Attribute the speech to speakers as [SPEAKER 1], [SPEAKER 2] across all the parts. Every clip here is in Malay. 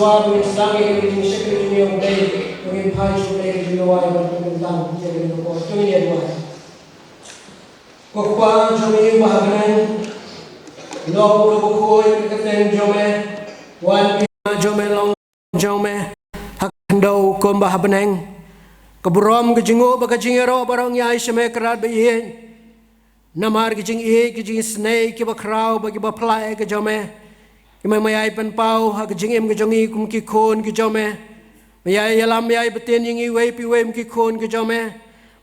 [SPEAKER 1] Iswa bagi selangi bagi sekali dunia budaya bagi pai budaya di luar bagi tentang jadi lupa dunia luar. Kokpa jomai bahagian log kebukoi keteng jomai wan jomai long jomai hakandau kombah beneng keburom kejingo baka jingero barang yai semai kerat bayi namar kejing snake kibakrau bagi baplai ke jomai Imai mayai penpau hak jingim ke jongi kum ki kon ke jome mayai yalam mayai beten yingi wei pi wei ki kon ke jome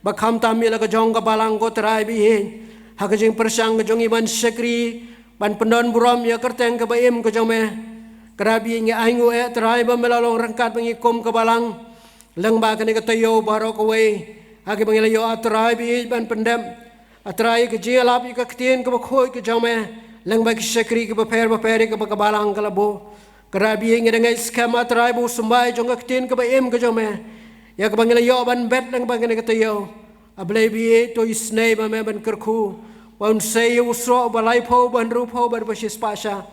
[SPEAKER 1] bakham tamil ke jong ka balang ko trai bi hak jing persang ke jongi ban sekri ban pendon buram ya kerteng ke baim ke jome kerabi ngi aingu trai ba melalong rangkat bangi kom ke balang leng ba kene ke tayo baro ko wei hak bangi layo atrai bi ban pendem atrai ke jialap ke ktien ke khoi ke jome Lang bagi sekri ke baperi ke bakabalang ke labo. Kerabi yang dengan skema tribu sumbai jong aktin ke baim ke jome. Ya ke bangila yo ban bet lang bangina ke tayo. Ablay bi to isnay ba me ban kerku. Wan say usro balai po ban rupo ban basis pasha.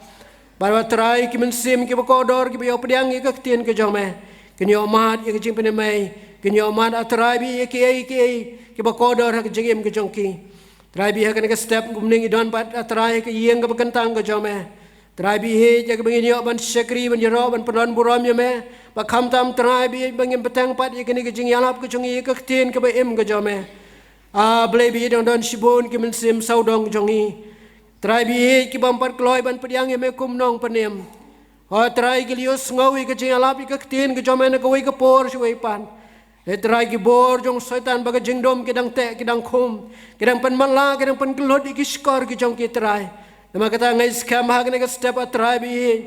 [SPEAKER 1] Barwa trai ki mensim ki bakodor ki bayo pediang ke aktin ke jome. Kinyo mat ya ke jing penemai. Kinyo mat atrai bi ki bakodor ke jingim ke jongki. Trai bi hakan ke step gumning idon pat trai ke yeng ke bekentang ke jome. Trai bi he jak bangin yo ban sekri ban jero ban pendon buram yo me. Bakham tam trai bi bangin petang pat ikini ke jing yalap ke jongi ke tin ke baim ke jome. Blay bi don shibon ke mensim saudong jongi. Trai bi he ki bampat kloy ban pediang yo me kumnong penem. Trai ke lius ngawi ke jing yalap ke tin ke jome ne ke wei ke por shwei pan. Letrai ki bor jong setan baga jingdom kidang tek kidang khum kidang pen mala kidang pen kelot iki skor ki jong ki trai nama kata ngai skam ha kene step atrai bi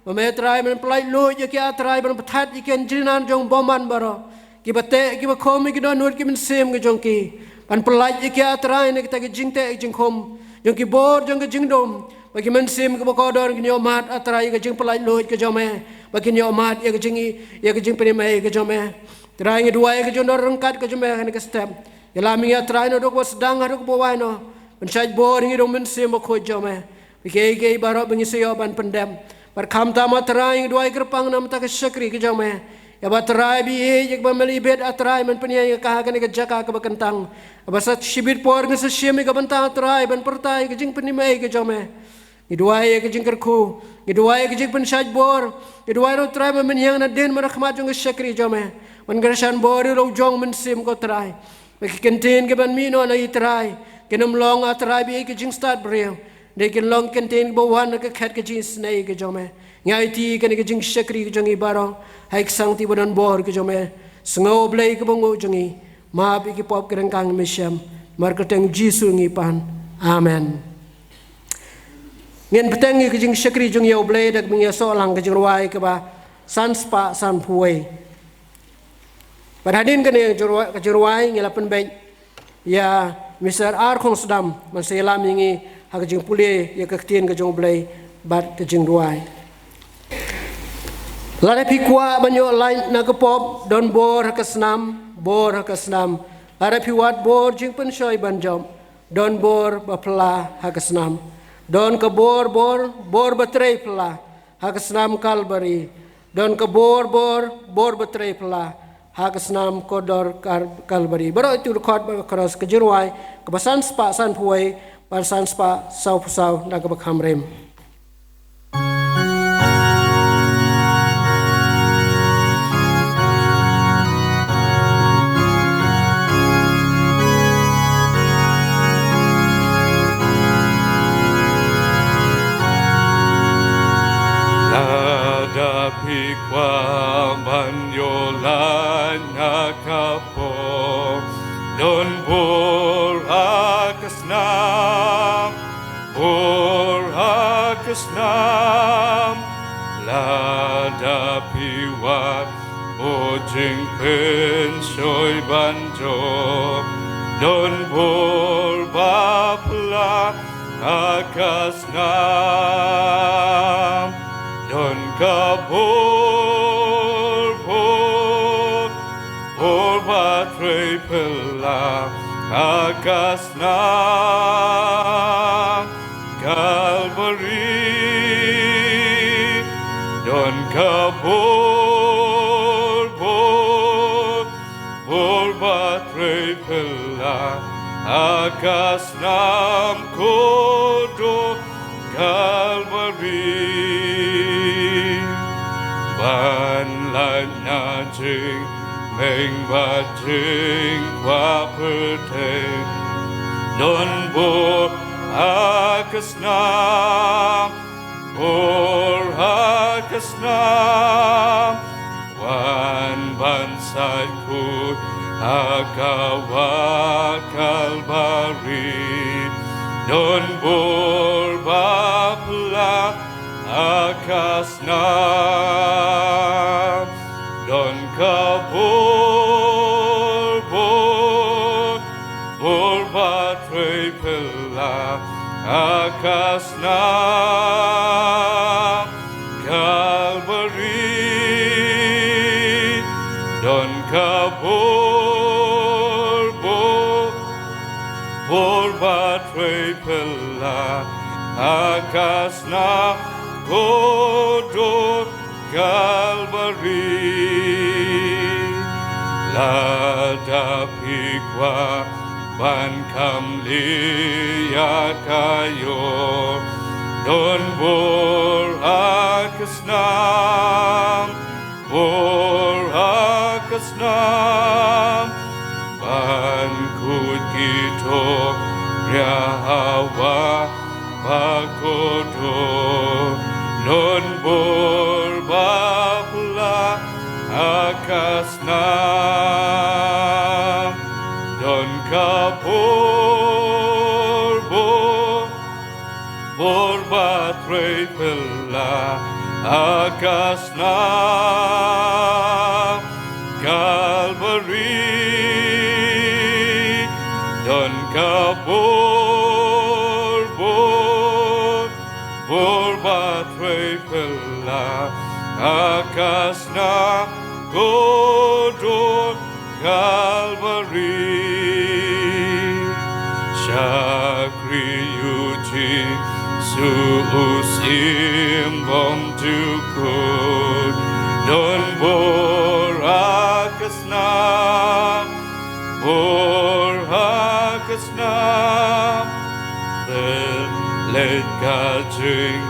[SPEAKER 1] mame trai men plai lo je ki atrai ban pathat iken jinan jong boman baro ki bate ki ba khom ki don nur ki men sem ki jong ki pan plai ki atrai ne kita ki jing tek jing khum jong ki bor jong ki jingdom bagi men sem ki ba kodor ki nyomat atrai ki jing plai lo ki jome bagi nyomat ya ki jing penimai ki jome Teraing dua ke jono rengkat ke jombe ke step. Yalami ya teraing dok was sedang adok bawai no. Pensaj bor ngi dong mensim ko jome. Bike barok bengi seyo ban pendem. Berkam tama teraing dua kerpang nam tak sekri ke jome. Ya ba terai bi je ba melibet atrai men penia ke ka ke jaka ke bekentang. Abasat sibit por ngi sesiemi ke bentang terai ban pertai ke jing penimai ke jome. Idwai ke jing kerku. Idwai ke jing pensaj bor. Idwai ro trai men yang na den merakmat jong sekri jome. Menggersan bori lo jong mensim ko try. Bagi kentin ke ban mino na itry. Kenum long atry bi ke jing start brio. De ken long kentin bawan ke khat ke jing snai ke jome. Ngai ti ke jing sekri ke jong ibaro. Haik sang ti bodan bor ke jome. Sengo blai ke bongo jongi. Ma bi ke pop kerengkang mesyam. Marketeng jisu ngipan. Amen. Ngin peteng ke jing sekri jong yau blai dak mengya solang ke jing ruai ke ba. Sanspa san puai. Perhadin kene kejeruai ngelapan baik ya Mr. R Khong Sedam menselam ingi hak jing pulih ya kektian ke jong blai bat ke jing ruai. Lare pikwa banyo lain na kepop don bor hak senam lare piwat bor jing pensoi banjom don bor bapla hak senam don ke bor betrei pela hak senam Kalbari don ke bor betrei pela hak senam kodor Kalbari. Baru itu rekod keras kejeruai kebasan spa san puai basan spa sau pusau nak bekhamrem.
[SPEAKER 2] Nada pikwa banyolan nakapo don bor akasnam lada piwat ojing pensoy banjo don bor bapla akasnam don kabor bor batre pela akasnam Kalbari don kabor bor bor baterai pelah akas nam kodo Kalvari ban lan na jing meng ba jing kwa perteng non bor akas nam bor akas nam wan bansai ku agawa Kalvari non bor bapla akas nam don kabor bor bor baterai pelah akas nam Kalvari don kabor bor baterai pelah akas nam kodo Kalvari lada pikwa ban kam liya kayo don bor akas nam ban kut gito riawa pakodo non bor bapla akas nam don kabor bor baterai pelah akas nam Kalvari don kabor bor baterai pelah akas nam kodo Kalvari Shakri yuji suusim bom tukut non bor akas nam let kajing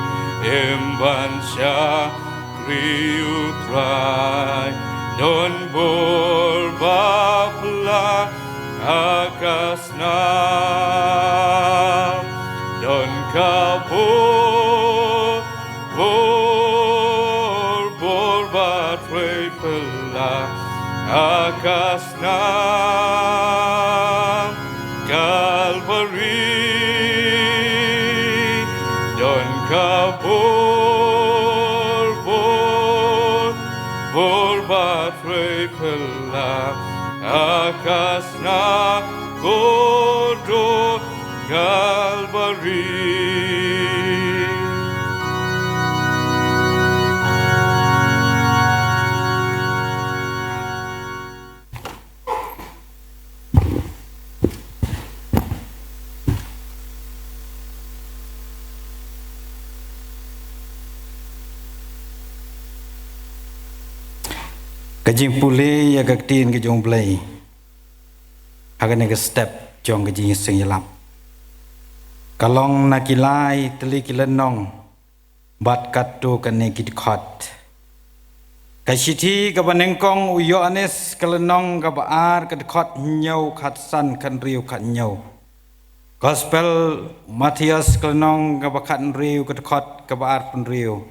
[SPEAKER 2] imban Shakri utrai non bor bapla akas nam don kabor bor baterai pelah akas nam Kalvari don kabor bor baterai pelah akas nam kodo Kalvari
[SPEAKER 3] Kajing pulih ya kaktin ke jong play. Akan ke step jong kajing sing yelap. Kalong nakilai teli kilenong bat katu kane kidkot. Kasiti ka banengkong uyo anes kalenong ka baar kidkot nyau khatsan kan riu khat nyau. Gospel Matius kalenong ka bakat riu kidkot ka baar pun riu.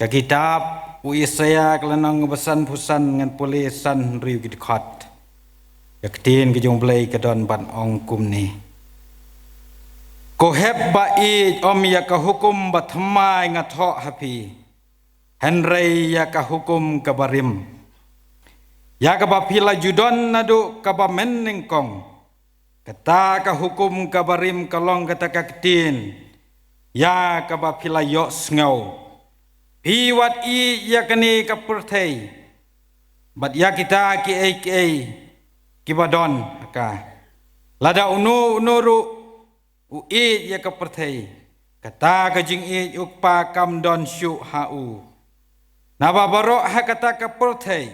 [SPEAKER 3] Ka kitab Uisaya kelenang besan pusan ngan pulisan riu kidkot. Yaktin ke jong play ke don ban ong kum ni. Ko heb ba I om ya ka hukum batmai ngathok hapi. Henry ya ka hukum kabarim. Ya ka ba pila judon nadu ka ba menengkong. Kata ka hukum kabarim kalong kata kaktin. Ya ka ba pila yok ngau. Piwat I ya kani kapurthai. Bat ya kita ki kibadon ka. Lada unuru ui ya kapurthai. Kata kajing I ukpa kam don syu hau. Naba barok hakata ka perthei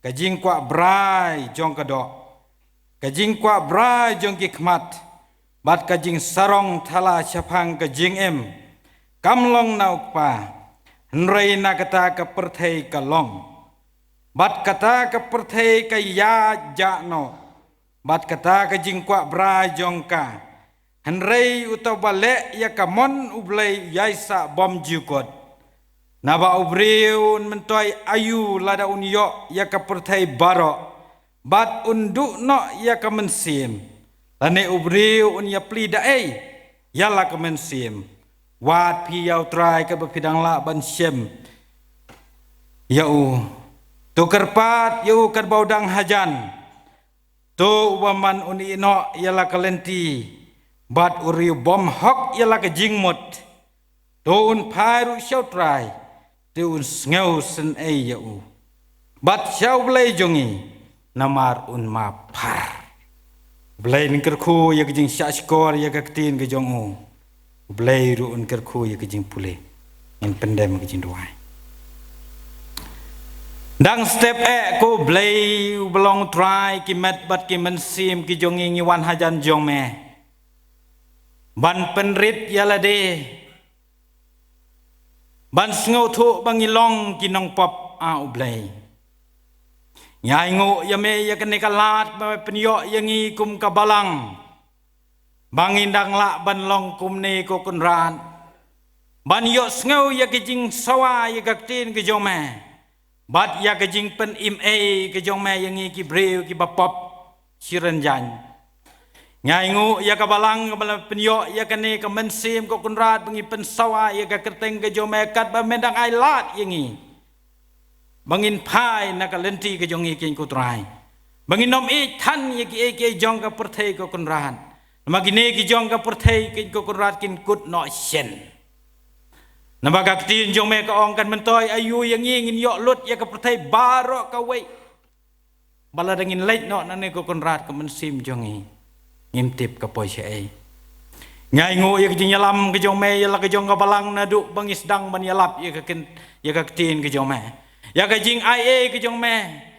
[SPEAKER 3] kajing kwa brai jong kadok kajing kwa brai jong ki khmat bat kajing sarong thala chapang kajing em kamlong nauk pa nrei na kata ka perthei ka long bat kata ka perthei ka ya ja no bat kata kajing kwa brai jong ka nrei utobale ya kamon ublei yaisa bom jukot Naba ubriun mentoy ayu lada unyo ya ka perthai baro bat unduk no ya ka mensim lane ubriu un ya pli dae ya la ka mensim wat pi yau trai ka bepidang la ban sem yau tu kerpat yau kan baudang hajan tu waman uni no ya la ka lenti bat uriu bom hok ya la ka jingmut tu un phai ru shau trai tu un ngau sen ai yau bat shau blai jongi namar un ma par blai ning ker khu ya jing sha skor ya ka tin ke jong u blai ru un ker khu ya jing pule in pendem ke jing duai dang step ko blai belong try ki met bat ki men sim ki jongi ngi wan hajan jong me ban penrit ya la de ban ngau thu bangi long kinong pop a ublai nyai ngo ya me ya kene kalat ma penyo yangi kum kabalang bangin dang la ban long kum ne ko kunran ban yo ngau ya kijing sawa ya gaktin ke jome bat ya kijing pen im e ke jome yangi ki breu ki bapop siran jan nyai ngu ya kabalang kabala penyo ya kene ka mensim ko kunrat bangi pensawa ya ka kerteng ke jome kat ba mendang ai lat yangi bangin phai na ka lenti ke jongi kin ko trai bangin nom e than ya ki e ke jong ka perthei ko kunran magine ki jong ka perthei kin ko kunrat kin kut no sen nabagak tin jome ka ong kan mentoy ayu yangi ngin yo lut ya ka perthei baro ka wei bala dangin leit no nane ko kunrat ka mensim jongi ngimtip ka poi sei ngai ngo ya kijing yalam ke jong me ya la ke jong ka balang na du bangis dang ban yalap ya ka kin ya ka tin ke jong me ya ka jing ai e ke jong me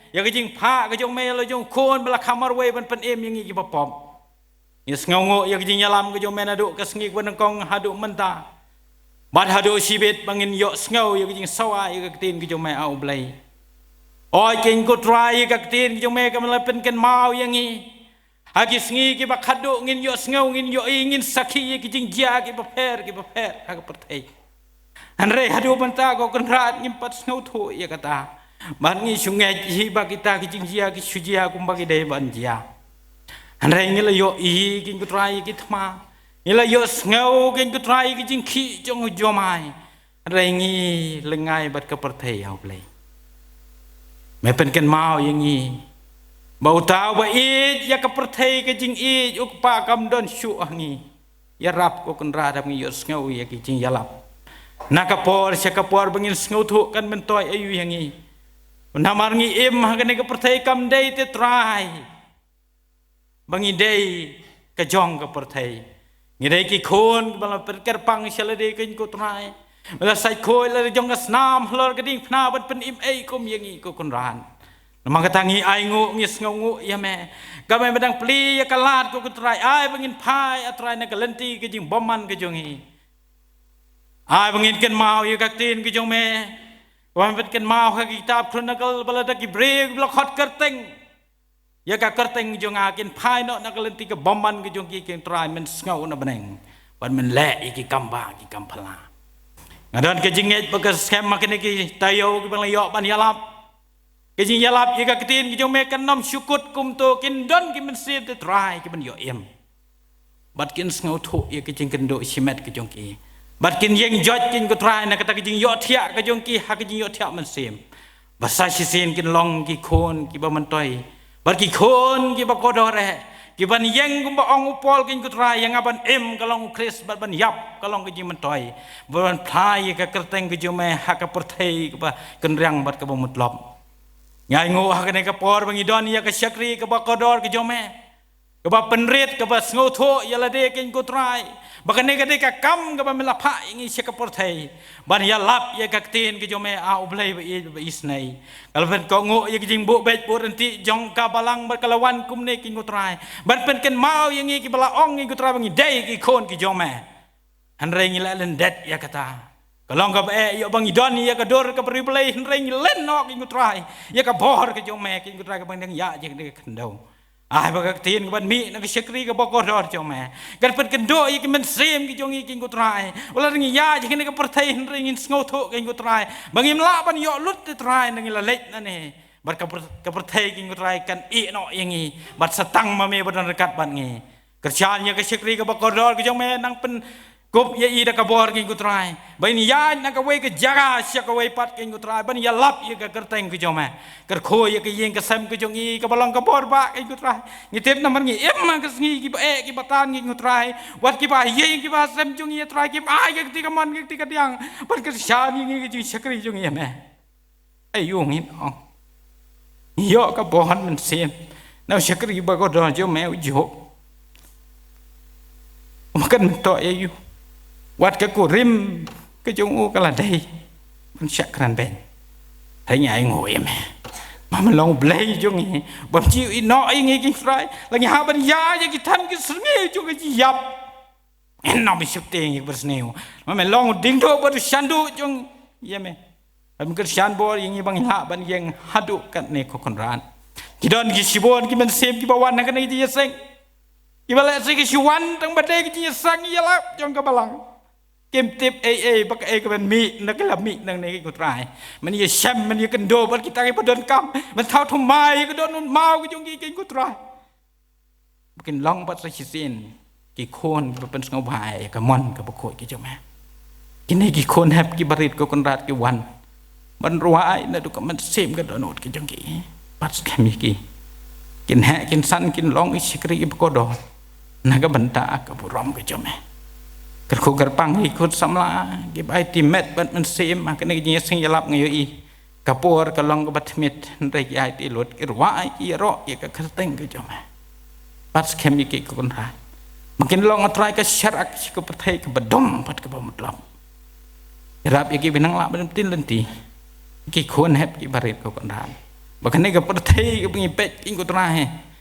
[SPEAKER 3] ya ka jing pha ke jong me la jong khon bala khamar we ban pen em yang ki bapom ya ngau ngo ya ka jing yalam ke jong me na du ka sngi ban kong hadu menta bat hadu sibet bangin yo ngau ya ka jing sawa ya ka tin ke jong me au blai oi king ko try ya ka tin ke jong me ka la pen ken mau yang i Hagi sengi ki bakado ngin yo ngau ngin yo ingin sakhi ki jing jia ki baper ha ka perthei anre hadu banta ko konrat ngimpat ngau thu ya kata ban ngi sungai hi ba kita ki jing jia ki sujia kum ba ki dei ban jia anre ngila yo i kin ko trai ki thma ngila yo ngau kin ko trai ki jing khi jong jo mai anre ngi lengai bat ka perthei au plei me pen ken mau yang ngi bau tahu ba it ya ka perthei ke jing it uk pa kam don shu angi ya rap ko kun ra dam ngi yos ngau ya ki jing yalap nakapor syakapor bangin ngau thu kan mentoy ayu yangi namar ngi im ha ka ne ka perthei kam dei te try bangi dei ka jong ka perthei ngi dei ki khon bala per pang shala dei kin ko try bala sai khoi la jong ka snam hlor ka ding phna bat pen im ei kum yangi ko kun ran Namang katangi ai ngu ngis ngu ya me kami bedang pli ya kalat ko kutrai ai bangin pai atrai na kalenti ke jing boman ke jongi ai bangin ken mau ya kaktin ke jong me kami bet ken mau ka kitab chronicle balada ki breg blokhot kerteng ya ka kerteng jong akin pai no na kalenti ke boman ke jong ki ken trai men ngau na beneng ban men le iki kamba ki kampala ngadan ke jinget bagas scam makin ki tayo ki bang yo ban yalap Kejing yalap jika ketin kijong me kanam syukut kum to kin don ki men sit te try ki ben yo em bat kin ngau thu ye kejing kendo simet kijong ki bat kin yeng jot kin ko try na kata kejing yo thia kijong ki ha kejing yo thia men sim basa sisin kin long ki khon ki ba man toy bat ki khon ki ba kodore ki ban yeng kum ba ong upol kin ko try yang aban em kalong kris bat ban yap kalong kejing men toy ban plai ka kerteng kijong me ha ka perthei ka kenrang bat ka ba mutlop Ngai ngo ha kene ka por bangi don ya ka syakri ka ba kodor ke jome Kaba penrit kaba sngoto yala de kin kutrai bakane ka de ka kam kaba melapa ingi sekaporthai ban ya lap ya ka tin ke jome a oblai ba isnai kalau pen ko ngo ya jing bu bet poranti jong ka balang berkalawan kumne kin kutrai ban pen ken mau yang ki bala ong kin kutrai bangi dai ki kon ki jome hanreng ila len det ya kata kalau ka ba ya bangi doni ya ka dor ka priblai hanreng len no kin kutrai ya ka bor ke jome kin kutrai ka bang ya je de kandau ai baka tin ban mi na syakri ka boko dor jome kan pen kendo i men sem ki jongi king kutrai wala ngi ya je kene ka perthai ringin sngoto king kutrai bangim la ban yo lut trai ngi la let na ne bar ka perthai king kutrai kan i no yangi bat satang ma me badan rekat ban ngi kerjanya ka syakri ka boko dor ki jome nang pen Kup ya ida kabor king kutrai ban ya na ka we ka jaga sya ka we pat king kutrai ban ya lap ya ka kerteng ki jome ker kho ya ka yeng ka sam ki jongi ka balong ka bor ba king kutrai ngitep na man ngi em man ka sngi ki ba ki batan king kutrai wat ki ba yeng ki ba sam jongi ya trai ki a ya ti ka man ki ti ka diang ban ka sya ni ngi ki syakri jongi ya me ai yo ngin ong yo ka bohan men sem na syakri ba ko do jome jo makan to ya yu Wat ke kurim ke jongu kala dai man syak kran ben thấy nhà anh ngồi em mà mình lòng play cho nghe bấm chịu nó ai nghe kinh fry là nghe ha ban ya ya cái thân cái sưng nghe cho cái gì dập em nó bị sụp tiền cái bớt nêu mà mình lòng đinh thôi bớt sandu cho ya me mình cái san bor yang như bang ha ban yang hadu kat ne ko konran kidon ki sibon ki men sem ki bawan na kan itu seng ki bala se ki siwan tang badai ki sang ya la trong ka balang Kim tip bak ka ben mi na ka mi nang ne ko trai man ye sham man ye kendo bal kita ke padon kam man thau thumai ka don mau ki jong ki ko trai bikin long bat sa sin ki khon ba pen ngau bai ka mon ka ba khoi ki jong ma ki ne ki khon hap ki barit ko kon rat ki wan man ruai na du ka man sem ka donot ki jong ki bat ka mi ki kin ha kin san kin long i sikri ko do na ka banta ka bu rom ki jong ma Kerku gerpang ikut samla gib ai timet bat men sem mak ne ji sing yalap ngayo i kapor kalong bat mit rek ai ti lot irwa i ro i ka kerteng ke joma pas kemi ke kon ha mungkin long try ka syarak ke pertai ke bedom pat ke bamudlam rap i ki binang la ben tin lenti ki khon hep ki barit ko kon ha bakane ke pertai ke pengipet ing ko trahe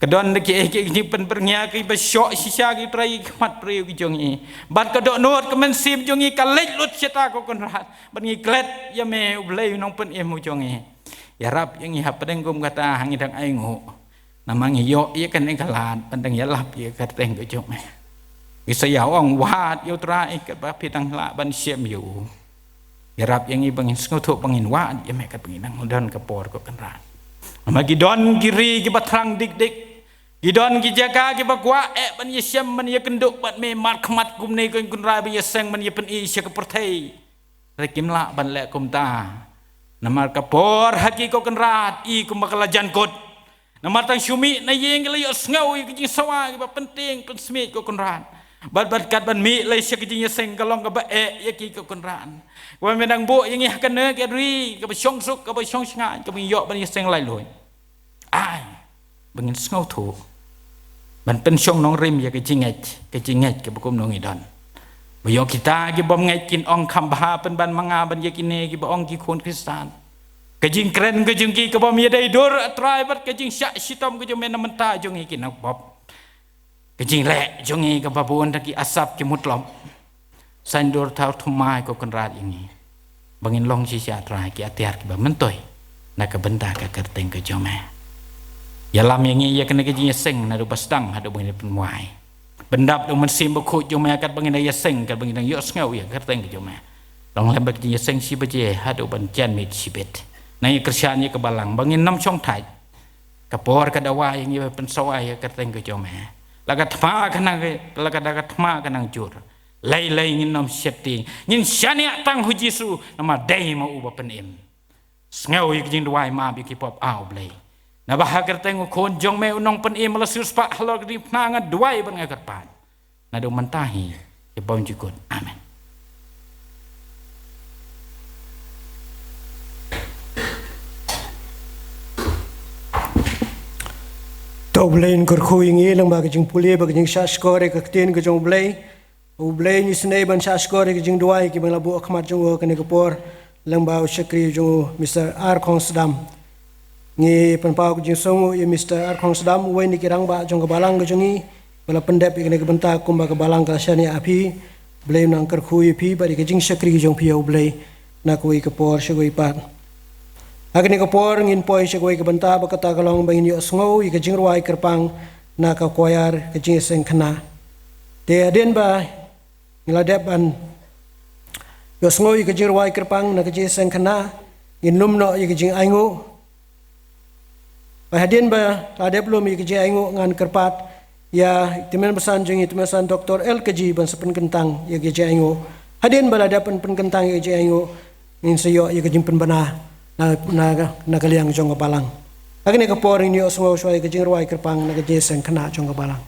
[SPEAKER 3] Kedon ki ni pen pernya ki besok sisa ki trai mat priu ki jongi bat kedok not kemen sim jongi kalet lut cita ko konrat ban ngi klet ya me ublei nong pen emu jongi ya rap yang i hapeng kum kata hangi dang ai ngo namang yo ye kan kalat pendeng ya lap ye kateng ko jong me bisa ya ong wat yo trai ke ba pitang la ban siem yu ya rap yang i bangin skoto bangin wat ya me kat bangin nang don kapor ko konrat magi don kiri ki batrang dik Gidon ki jaga ki bakwa ban ye syam man ye kenduk bat me mat khmat kum ne kun rai ban ye seng man ye pen i sya ka perthai rekim la ban le kum ta namar kapor haki ko kan rat i kum bakala jan kot namar tang syumi na yeng le yo ngau ki jing sawa ki ba penting pen smit ko kan rat bat kat ban mi le sya ki jing ye seng kalong ka ba ye ki ko kan rat wa me dang bo yeng kan ne ke ri ka ba syong suk ka ba syong snga ka ba yo ban ye seng lai loi ai bangin ngau thu ban pen syong nong rim ya ke jinget ke bukum nong idan bayo kita ki bom ngai kin ong kham ba pen ban manga ban ye kine ki ba ong ki khon kristan ke jing kren ke jing ki ke bom ye dai dor trai bat ke jing syak sitom ke jom men menta jong ki nak bob ke jing le jong ki ba bon ki asap ki mutlom sandor thau thumai ko kan rat ini bangin long si sya trai ki atiar ki ba mentoi na ka benda ka kerteng ke jom ya lam yang ia kena kerja seng nado bastang ada bangin penmuai bendap do mensim bekut jom akat bangin ia seng kat bangin yo ngau ya kerteng jom long lem kerja seng si beje hado ban jan mit sibet na ia kerjanya ke balang bangin 6 chong thai kapor ka dawa yang ia pen sawai ya kerteng jom laga thma kana laga daga thma kana jur lai ngin nom septi ngin syania tang hu jisu nama dai ma u ba penim ngau ik jing dwai ma bi ki pop au blai na bahag kerteng kon jong me unong pen im la sus pa halo di pnanga duai ban ngakat pan na do mantahi e bom jikon amen
[SPEAKER 1] Kau belain kerku ingi lang bagi jing puli bagi jing saskore kaktin ke jong belai. U belai ni senai ban saskore ke jing duai ki bang labu akhmat jong ke ne kapor lang bau syakri jong Mr. R Khong Sadam. Ngi penpau ke jing songu ya Mr. R Khong Sadam uai ni kirang ba jong ke balang ke jongi bala pendep ke ne ke bentak kumba ke balang ke syani api belai nang kerku pi bagi ke jing syakri jong piau belai nak uai kapor syagoi pat. Agni kapor ngin poi syagoi ke benta bakata kalong bangin yo sngo i ke jing ruai kerpang na ka koyar ke jing seng khana. Te aden ba ngiladep ban yo sngo i ke jing ruai kerpang na ke jing seng khana ngin lumno i ke jing aingu. Ba aden ba ladep lum i ke jing aingu ngan kerpat ya timen pesan jing timen san Dr. L keji ban sepen kentang i ke jing aingu. Aden ba ladep pen kentang i ke jing aingu ngin seyo i ke jing pen bana. Na kaliang jong balang. Agni kapor ni osmo swai ke jing ruai kerpang na ke jeseng kena jong balang.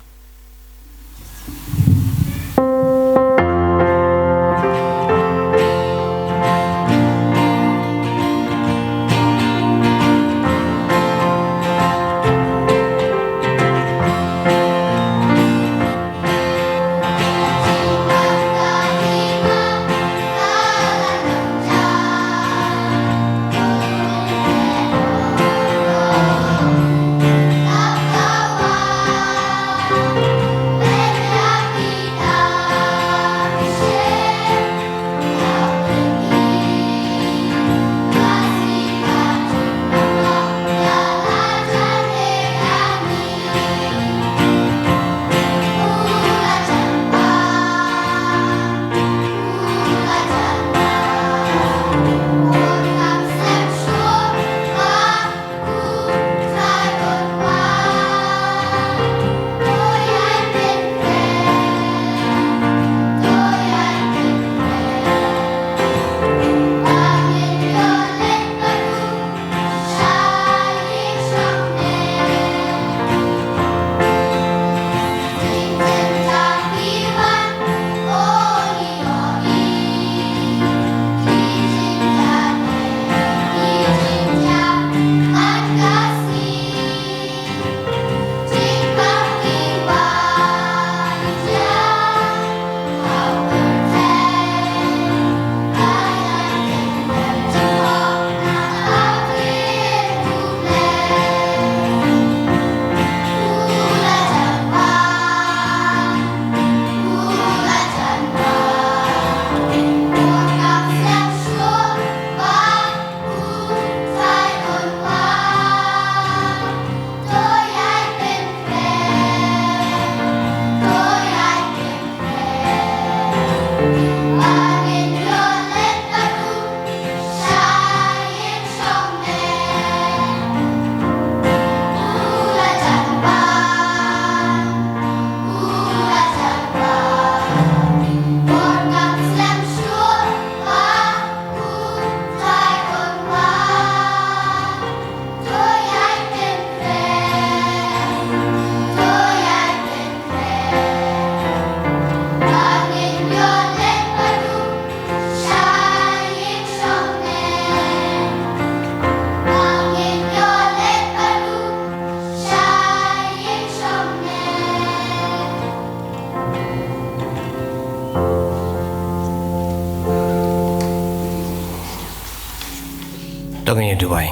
[SPEAKER 4] Tengah duai,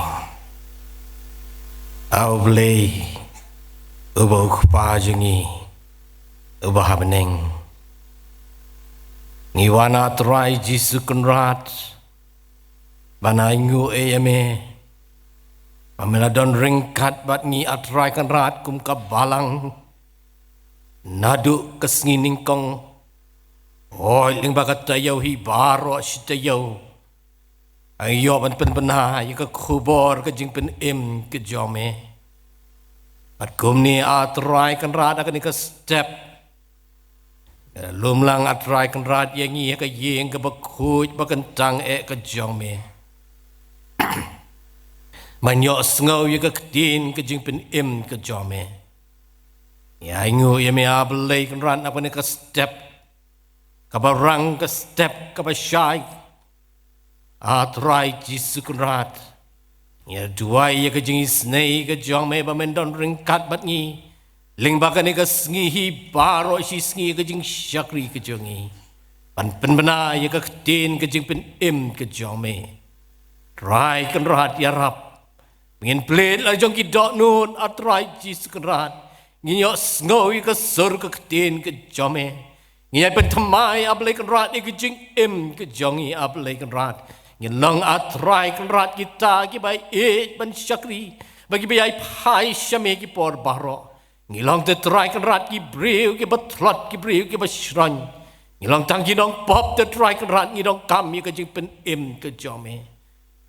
[SPEAKER 4] au beli, ubah pajengi, ubah beneng, ngiwana terai jisu kenrat, banaingu eme, pamela don ringkat bat ngi atrai kenrat kum kabalang, nadu kesngining kong, oi ling bagat tayo hi baro si tayo. Ayo ban pen benah ya ke kubor ke jing pen ke jome. Pat kum ni atrai kan rat akan ke step. Lumlang atrai kan rat yang ni ke yeng ke bakut bakentang ke jome. Manyo sengau ya ke tin ke jing pen ke jome. Ya ingu ya me ablay kan rat akan ke step. Kabarang ke step kabasyai. Atrai jisu kunrat. Ya dua ya ke jengis nei ke jong me bamendon ringkat bat ni. Ling bakan ni kesngihi baro si sngi kejing syakri kejongi. Pan penbena ya ketin kejing pen kejome. Try kan rahat ya rap. Pengen plate lah jong kidok nun atrai jis kan rahat. Nginyok sngowi ke sur ketin kejome. Nginyai pen temai ablai kan rahat ni kejing kejongi ablai kan rahat. Ngilang atrai kan rahat kita kibai ban syakri. Bagi bayai pai syame ki por baro. Ngilang te try kan rat ki breu ki batlat ki breu ki basran. Ngilang tang ki dong pop te try kan rat ngi dong kam ki jing pen ke jome.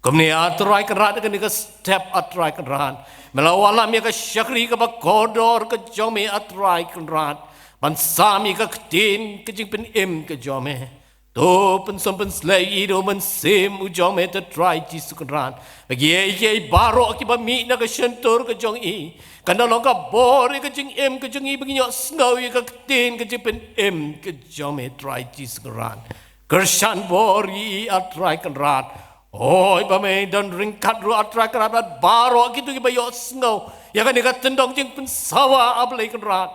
[SPEAKER 4] Komni a try kan rat kan ka step a try kan rat. Melawala mi ka syakri ka ba kodor ke jome a try kan rat. Man sami ka ktin ke jing pen ke jome. To pen slay do man sem u jome te try jisu kan rat. Bagi ye baro ki ba mi na ka sentur ke jong i. Kanda long ka bor ke jing ke jing i bagi nyok sngaw ka ktin ke jing pen ke jome try jisu kan rat. Kershan bor i a try kan rat. Oi ba me dan ringkat ru a try kan rat baro ki tu ki ba yo sngaw. Ya kan ka tendong jing pen sawa ablai kan rat.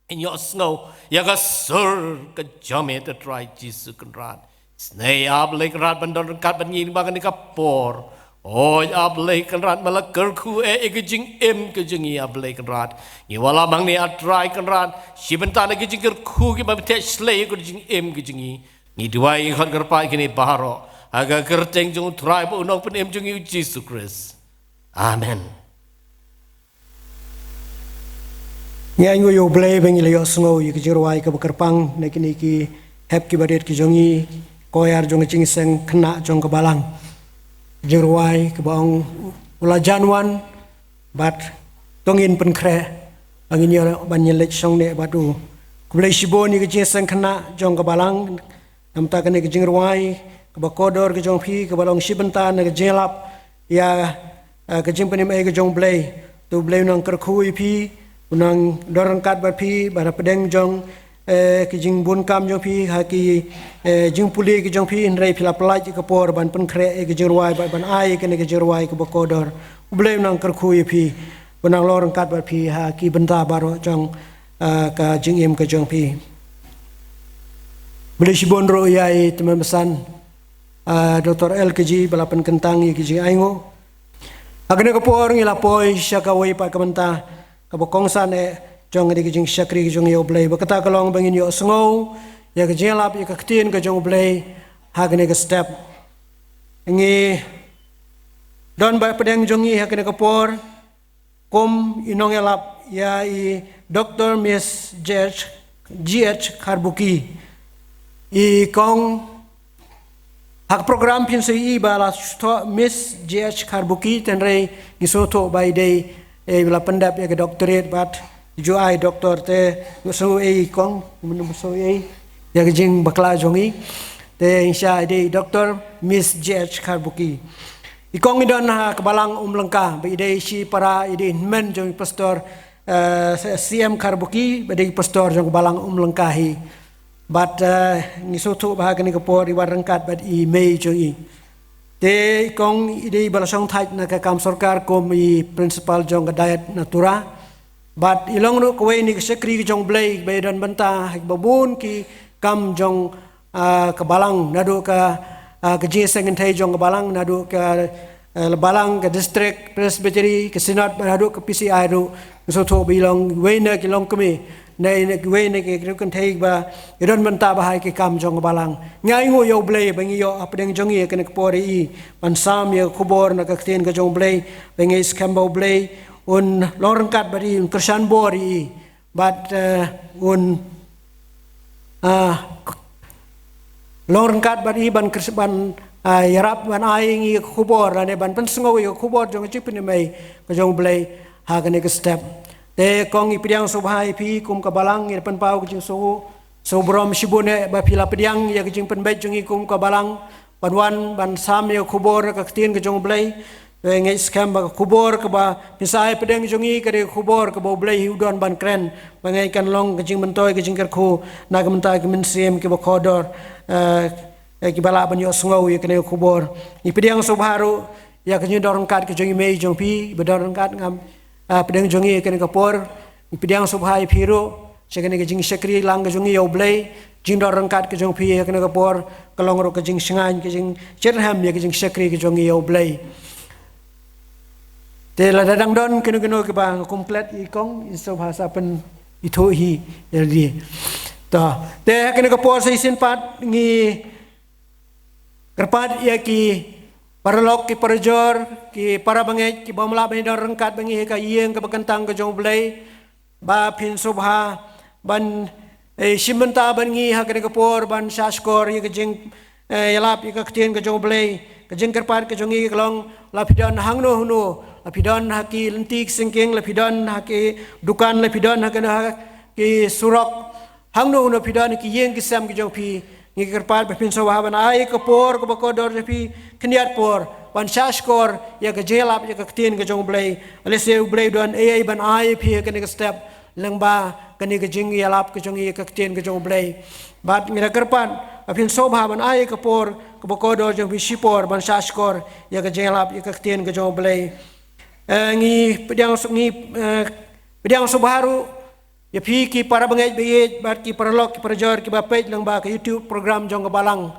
[SPEAKER 4] In your snow, yaga sur ke jame te try jisu kan rat. Snei ablai kan rat bandon kat banyin bagan ni kapor. Oi ablai kan rat malak kerku ke jing ke jingi ablai kan rat. Ni wala bang ni atrai kan rat. Shibenta na ke jing kerku ki ba te slay ke jing ke jingi. Ni duai kan kerpai kini baharo. Aga kerteng jung try po unong pen jingi jisu Christ. Amen.
[SPEAKER 1] Ngai ngo yo blay beng ile yo sngo yi ki jirwai ka bakarpang na kini ki hep ki badet ki jongi koyar jong ching seng kena jong ka balang jirwai ka bang ula janwan bat tongin pen kre bangin yo ban yelek song ne batu kublai shibo ni ki ching seng kena jong ka balang namta ka ne ki jirwai ka bakodor ki jong phi ka balong shibenta na ka jelap ya ka jing penim e ka jong blay tu blay nang kerkhui phi unang dorang kat bat phi bara pedeng jong ki jing bun kam jong phi ha ki jing puli ki jong phi nrei phila plai ki por ban pen kre ki jirwai ban ai ki ne ki jirwai ki bakodor uble nang kar khui phi unang lorang kat bat phi ha ki benta baro jong ka jing ka jong phi beli sibon ro yai teman besan Dr. LKG balapan kentang ki jing aingo agne ko por ngila poi syaka wai pa kamenta kabokongsan jong di kijing syakri kijong yo blay bakata kalong bangin yo sngow ya kejelap ya kaktin ka jong blay hagne ka step ngi don ba pedeng jongi hagne ka por kom inong elap ya i Dr. Miss GH Karbuki i kong hak program pin i bala Miss GH Karbuki tenrei gisoto by day bila pendap ya ke doktorat bat juai doktor te so kong so ya ke jing bakla jongi te insya de doktor Miss GH Karbuki ikong idon ha kebalang lengka be ide si para ide men jong pastor CM Karbuki be de pastor jong kebalang lengkahi bat ngisoto bahag ni kapor iwar rengkat bat i mei jongi te kong ide balasong thait na ka kam sarkar kom i principal jong diet natura but ilong no ko ni sekri jong blay be don banta babun ki kam jong kabalang nado ka ke sengen thai jong kabalang nado ka balang ka district presbytery ke sinat nado ka PCI ro so tho bilong we na ki long kami nay we na ki kan thai ba idon banta ba hai ki kam jong balang ngai ngo yo blay bangi yo apdeng jong ye kan pori i pan sam ye khubor na ka ten ka jong blay bangi skambo blay un lorengkat bari un kersan bori but un lorengkat bari ban kersan yarap ban ai ngi khubor ane ban pen sngo yo khubor jong chipni mai ka jong blay ha kan ka step te kong ipidiang subhai pi kum kabalang ir pen pau kijing so brom shibune ba pila pidiang ya kijing pen bai jong kum kabalang panwan ban sam ya khubor ka tin ka jong blai ngai scam ba khubor ka ba pisai pedeng jong i ka de khubor ka bo blai udon ban kren ba ngai kan long kijing mentoy kijing ker khu na ka mentai ka men sim ki ba khodor ki bala ban yo sngo ya ka khubor ipidiang subharu ya kijing dorong kat ka jong mei jong pi ba dorong kat ngam pedeng jongi ken kapor Pidiang subhai phiru sekene ke jing sekri lang ke jung yo blai jing dor rangkat ke jung phi kene ke por kalong ro ke jing singan ke jing cherham ya ke jing sekri ke jung yo blai te la dadang don kene ke bang komplet I kong iso bahasa pen itu hi jadi ta te kene ke por sa isin pat ngi kerpat ya ki paralok ki parjor ki para bangai ki bamla bangai dor rangkat bangai ka yeng ke bekentang ke jong blai ba pin subha ban simenta ban ngi ha kene ke por ban saskor ye ke jing yalap ye ke tien ke jong blai ke jing kerpat ke jong i klong lapidan hangno huno lapidan ha ki lentik singking lapidan ha ki dukan lapidan ha ki surok hangno huno lapidan ki yeng ki sam ki jong pi ngi kerpat pin subha ban ai ke por ke bakodor pi keniat por ban saskor ye ke jelap ye ke tien ke jong blai alese blai don ai ban ai pi ke ne step lengba kani ke jing yalap ke jong ye ke tien ke jong blai bat ngira kerpan apin sobha ban ai ke por ke bokodo jong bi sipor ban saskor ye ke jelap ye ke tien ke jong blai ngi pediang subharu ye pi ki para bangai be bat ki paralok ki parjor ki bapet lengba ke YouTube program jong ke balang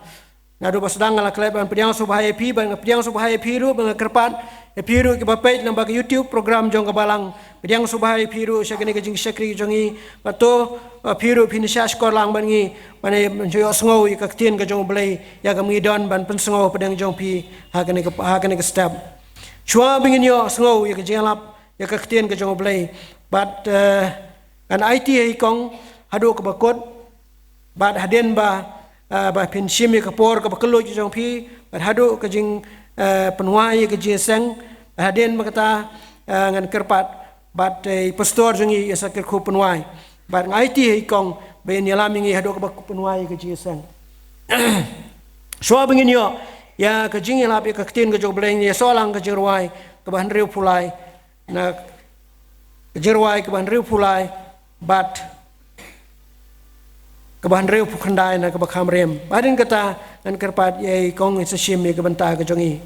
[SPEAKER 1] ngadu basdang ala klep ban pediang subhai pi ban pediang subhai pi ru ban kerpan e pi ru ki bapet lengba ke YouTube program jong ke balang pediang subhai pi ru sakene ke jing sekri jongi pato pi ru pin saskor lang ban ngi ban jo sngo ke tien ke jong blai ya ke midon ban pen sngo pedang jong pi ha kene ke step chua bingin yo sngo ye ke jelap ye ke tien ke jong blai bat an IT hi kong hadu ke bakot bat haden ba pin sim ke por ke bakelo jong pi bat hadu ke jing penuai ke jeseng haden makata ngan kerpat bat pastor jongi yasakir khu penuai bat IT hi kong ben yalami ngi hadu ke bakut penuai ke jeseng so bingin yo ya ke jing yalap ke tin ke jong bleng ye solang ke jirwai ke ban riu pulai na ke jirwai ke ban riu pulai bat kebahan reu pukandai na kebakam rem badin kata dan kerpat ye kong sesim ye kebanta ke jongi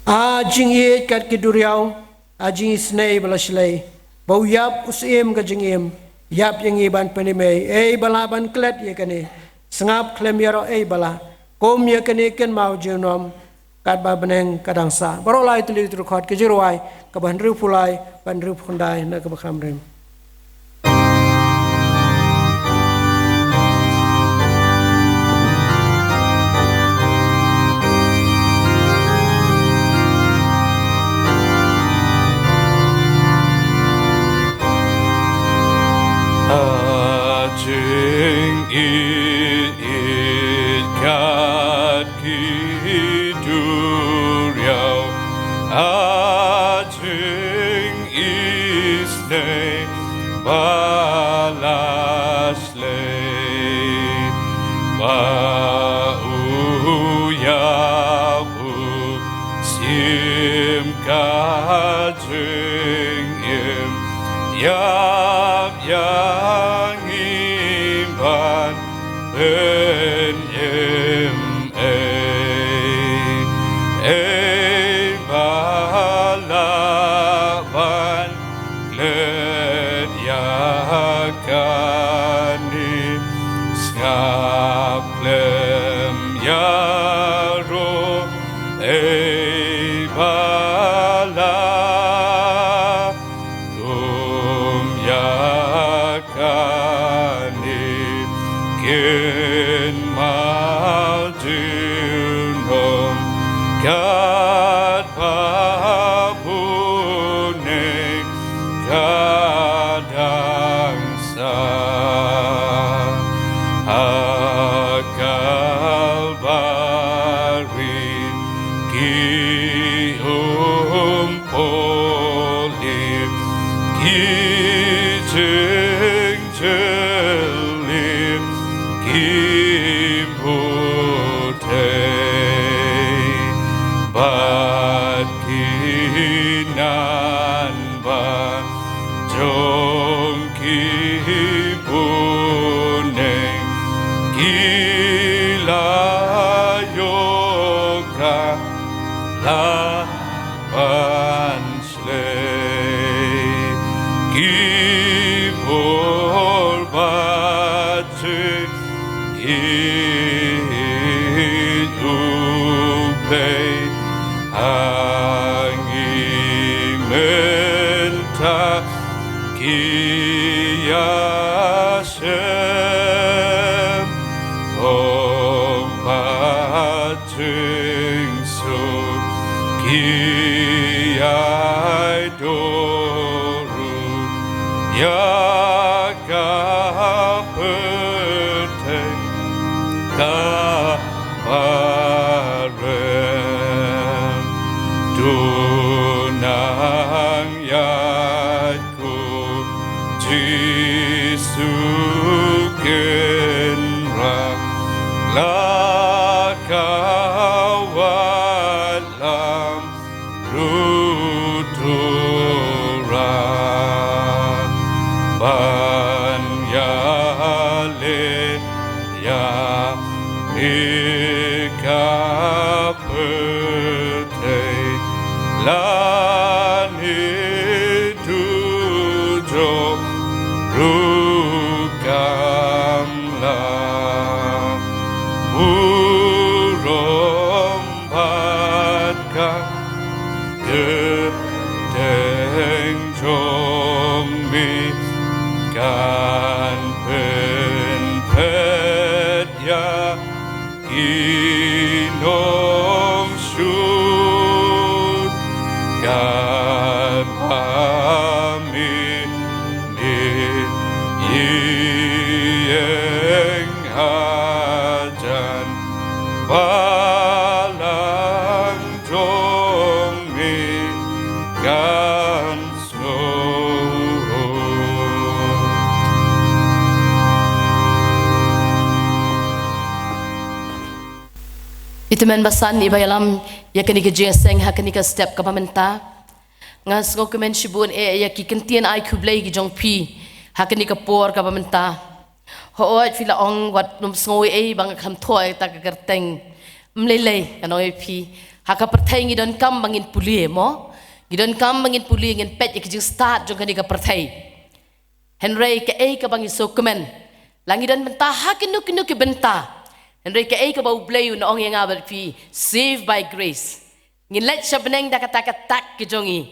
[SPEAKER 1] a jing ye kat ki duriau a jing snei balaslei bau yap usim ke jingim yap yang iban penime balaban klet ye kane sengap klem yaro bala kom ye kane ken mau jenom kat ba beneng kadang sa barolai tuli turkot ke jirwai kebahan reu pulai ban reu pukandai na kebakam rem
[SPEAKER 2] Jing it kat ki duriau jing is ne balasle ba ya sim ka jing im yap yang imban ben balaban gled yakani skap klem yaro bala kin mal dunom kat papune kadang sa akal bari ki poli ki jeng bat kinan ba jong ki bune gila yoga la ban slay angimenta Hashem Om Patingsu Ki Aidoru Yakapete Kaparen Dunang Yatku Jisukenra Lakawalam Rutura Banyale Ya Ikapete Lani Tujo Rukamla Urompatka Gedeng Jomi Kan Pen Petya Ginom Shut Kan Pami Yeng Hajan Balang Jomi Kan
[SPEAKER 5] Itaman basan ibayalam yakani ke jeseng hakani ke step kapamenta ngas ngo kemen shibun ya ki kentien ai kublai ki jong pi hakani ke por kapamenta hoot fila ong wat num ngoi bang kham thoi ta ka kerteng mlele kanoi pi haka perthai ngi don kam bangin puli mo ngi don kam bangin puli ngin pet ki jing start jong kani ka perthai henry ke ka bangi so kemen langi don benta hakinu kinu ki benta Henry ke ka bau blay na ong yang abar pi saved by grace. Ngilet siya beneng da kata tak ke jongi.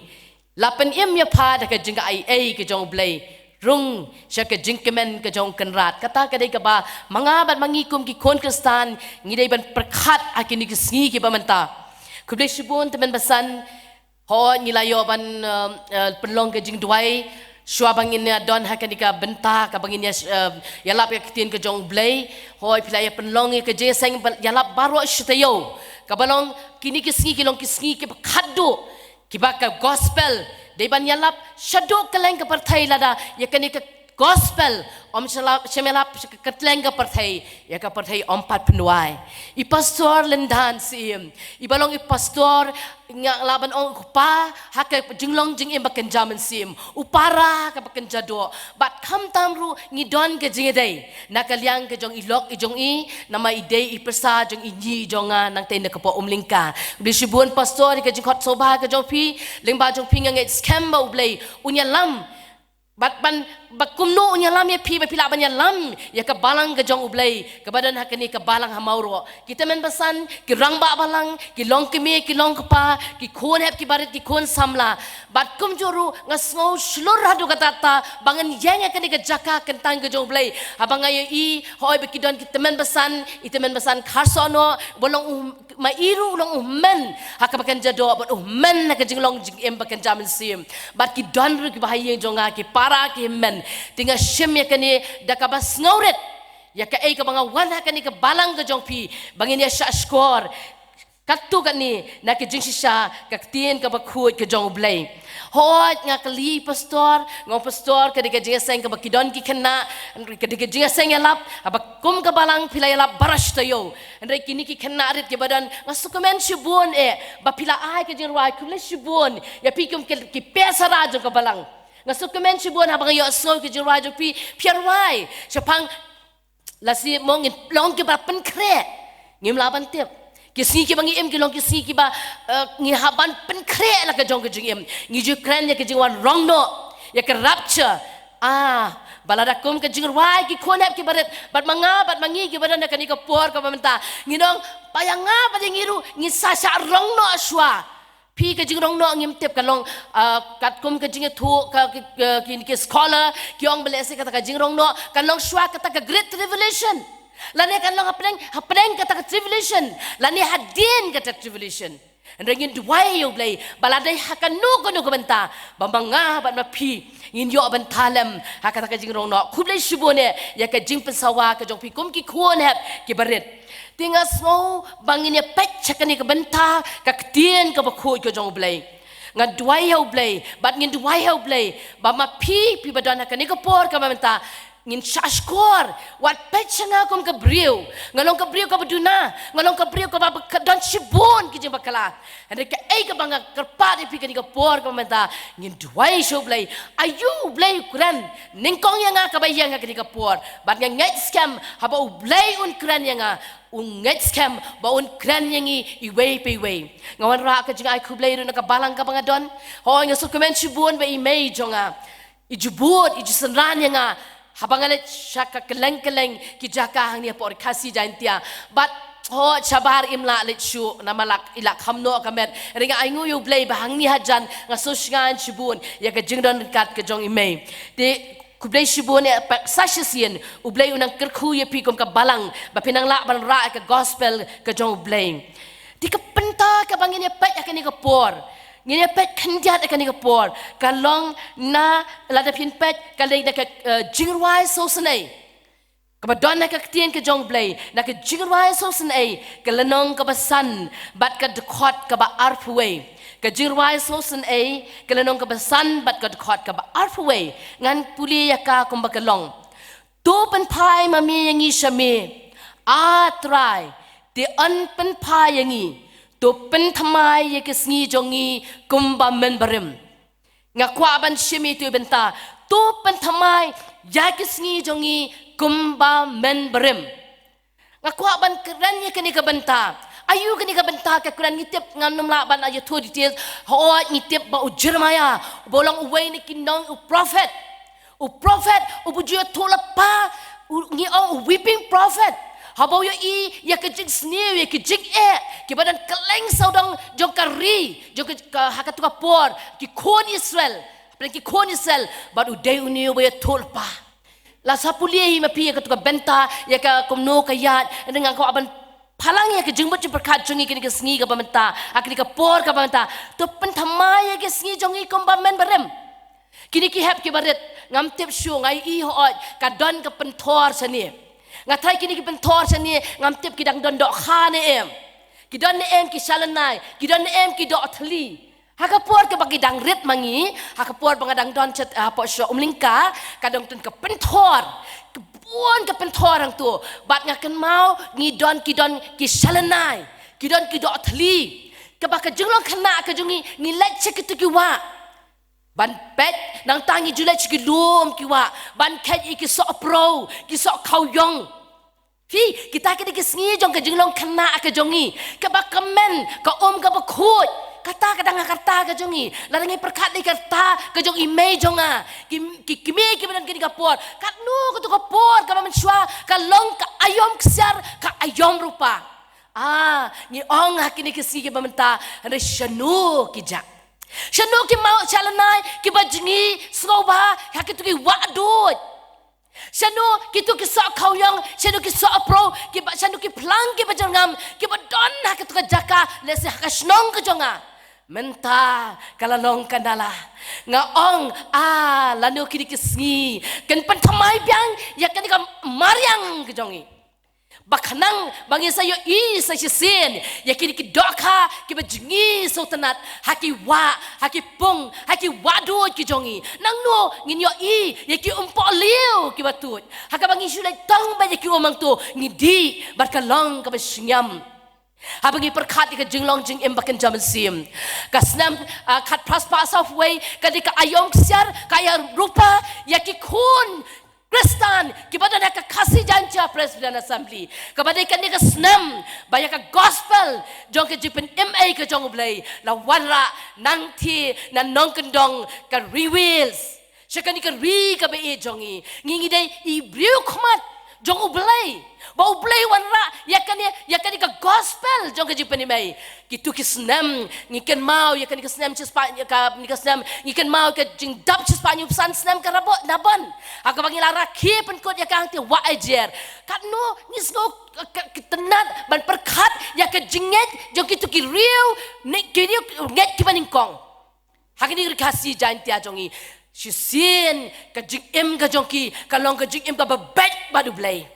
[SPEAKER 5] Lapan ya pa da ka jingka ai ke jong blay. Rung siya ke jingkemen ke jong kenrat. Kata ka day ka ba mangabat mangikum ki kon kristan ngiday ban perkat akin ni kisngi ki pamanta. Kublay shibun teman basan ho nilayo ban penlong ke jing duai. Shua bangin ya don hakanika benta ka bangin ya yalap ya kitin ke jong blay hoi pilaya penlong ke jeseng yalap baru shtayo ka balong kini kisngi ki khaddu ki ka gospel de ban yalap shado keleng ke partai lada ya kanika gospel om shemelap ketleng ke partai ya ka partai om pat penuai I pastor lendan sim I balong I pastor nga laban ong pa haka jinglong jing im baken jaman sim upara ka baken jado bat kam tamru ngi don ke jingedai nakaliang ke jong ilok ijong I nama ide I persa jong inyi jonga nang tenda ka po umlingka bisibun pastor ke jing khot soba ke jong pi lingba jong pi ngai scam ba ublay unya lam bat ban bakumno unya lam ya pi ba pila ban ya lam ya ka balang ke jong ublay ka badan hakani ka balang hamauro kita men basan ki rangba balang ki long ki me ki long pa ki khon hep ki barit ki khon samla bat kum joru ngasngau shlur hadu katata bangan yang akani ka jaka kentang ke jong ublay habang ayo I hoy be ki don kita men basan itemen basan kharsono bolong mairu long men hakabakan jado but men na ka jinglong jing em bakan jamin sim bat ki don ru ki bahayeng jonga ki para ki men tinga shim ya kani dakabas ngauret ya ka ka banga wan kani ka balang ka jong pi bangin ya sha skor katu kani na ki jing sha ka tien ka bakhut ka jong blay hot nga kali pastor ngong pastor ka diga jing seng ka bakidon ki kana ka diga jing seng yalap abakum ka balang pilay yalap barash tayo andre kini ki kana arit ki badan masukamen shibun ba pila ay ka jing rai kule shibun ya pikum ki pesara jong ka balang ngasukamen shibun habang yo so ki jing rai jong pi piarai sapang lasi mongin long ki ba pen kre ngim laban tip kisi ki bangi em ki long kisi ki ba ngi haban pen kre la ka jong ka jing em ngi ju kren ya ka jing wan wrong no ya ka rapture baladakum ke jingruai ki konep ki baret bat manga bat mangi ki badan kan ka por ka pamenta nginong payanga pajangiru ngisasa rongno aswa pi ke jingrong no ngim tep kalong kat kum ke jing thu ka ki scholar ki ong belese kata ka jingrong no kalong swa kata ka great revelation lani kalong hapeng kata ka tribulation lani hadin kata tribulation Rengin duai yo blay baladai hakan no benta bambanga bat mapi in yo bentalem hakata ka jingrong no kublai shibone ya ka jing pensawa ka jong pi kum ki kuon hep ki baret tinga smo bangin ya pet chakani ka benta ka ktien ka bakho ka jong blay nga duai yo blay bat ngin duai yo blay ba mapi pi badan hakani ka por ka benta ngin syashkor wat pechanga kom ka briu ngalong ka briu ka baduna ngalong ka briu ka don shibon ki jeng bakala ande ka ei ka banga karpa de pikani ka por ka menta ngin duai show blai ayu blai kuran ningkong yang ka bayang ka ka por bat nga ngai scam haba blai un kuran yang ngai scam ba un kuran yang iway pe way ngawan ra ka jeng ai ku blai ru na ka balang ka banga don ho nga so comment shibon ba imay jonga ijubut ijusanran yang habangalet syaka keleng-keleng ki jaka hang ni por kasi jantia but ho chabar imla let shu namalak ilak hamno kamet ringa aingu yu blay bahang ni hajan nga susngan shibun ya ka jingdon kat ka jong imay de kublay shibun ya pak sashisian ublay unang kerku ya pikom ka balang ba pinangla ban ra ka gospel ka jong blay di ka penta ka bangin ya pak ya ni ka por ngini pet kandiat akan ikapor kalong na ladapin pet kalay na ka jingruai sosanay kabadon na ka ktien ka jong blay na ka jingruai sosanay kalanong kabasan bat ka dekot ka ba arpuway ka jingruai sosanay kalanong kabasan bat ka dekot ka ba arpuway ngan puli yaka kumbakalong tu penpai mami yang isami atrai ti an penpai yang to pen thamai ye kisngi jongi kumba men barim nga kwa ban shimi tu benta to pen thamai ya kisngi jongi kumba men barim nga kwa ban kran ye kani ka benta ayu kani ka benta ka kran ngitip nganum la ban ayu to details ho ngitip ba u jeremiah bolong uway ni kinong u prophet u bujio to la pa ngi o weeping prophet habau yo ya kejik sniu ya kejik ki badan keleng saudang jong kari jong ka hakatu ka por ki kon Israel apalagi ki kon Israel baru day uniu ya tolpa la sapulie hi mapi ya ka benta ya ka komno kayat dengan kau aban palang ya ke jengbat berkat jongi kini ke sngi ka benta akni ka por ka benta to pentamai ya ke sngi jongi kombamen barem kini ki hep ki baret ngam tip shu ngai i ho ka don ka pentor sani ngatai kini ki pentor sani ngam tip ki dang don dok khane ki don ne ki salanai ki don ne ki dok thli hakapor ke bagi dang rit mangi hakapor bangadang don chat po sho umlingka kadang tun ke pentor kebuan ke pentor ang tu bat ngakan mau ngidon ki salanai ki don ki dok thli ke baka jenglong khana ke jungi ngilai cek tu ki wa ban pet nang tangi julai cik lum kiwa ban ket iki sok pro ki sok kau yong fi kita kini kisngi jong ke jenglong kena ke jongi ke bakamen ke ka bakut kata kadang kata ke jongi larangi perkat ni kata ke jong imei jonga ki kimi ki benan kini kapor kat nu ke tu kapor ka mensua ka long ka ayom ksar ka ayom rupa ni ong hakini kisngi ke bamenta reshanu kijak Shanu ki mau chalanai ki bajingi sloba hakitu ki wadut. Shanu kitu ki sok kauyang, shanu ki sok pro, shanu ki plang ki bajangam, ki badon hakitu ka jaka lesi hakasnong ka jonga. Menta kalalong kandala nga ong lanu ki kisngi kan pantamai biang ya kan ka mariang ka jongi. Bakanang bangi sayo sa sisin ya kini ki doka ki bajingi so tanat haki pung haki wadu ki jongi nang no nginyo ya ki liu ki batut haka bangi sulai tong ba ya ki umang tu ngidi barkalong ka basyam habangi perkat ka jinglong jing imbakan jaman sim kasnam kat praspas of way kadika ayong siar kaya rupa ya ki kun Kristan, kepada nak kasih janca Presiden Assembly, kepada ikan ni kesenam, banyak gospel, jong ke jipen MA ke jong blay, la wanra nangti na nong kendong ke reveals, Syaka ni ri ka be e jongi. Ngingi dai I briu khmat jong ublay. Ba ublay wanra yakani ka gospel jong ka jipani mai. Kitu kisnam ngiken mau yakani kisnam cispa ka ni kisnam ngiken mau ka jing dap cispa nyu san snam ka rabot naban. Aga bangila rakhi pen kot yakang ti wa ajer. Kat no nisgo tenat ban perkhat yak jinget jong kitu ki riu nek ki nget ki baning kong. Hakini kasih jantia jongi. Shisien ka jing em ka jongki kalong ka jing em ka babet badu blay.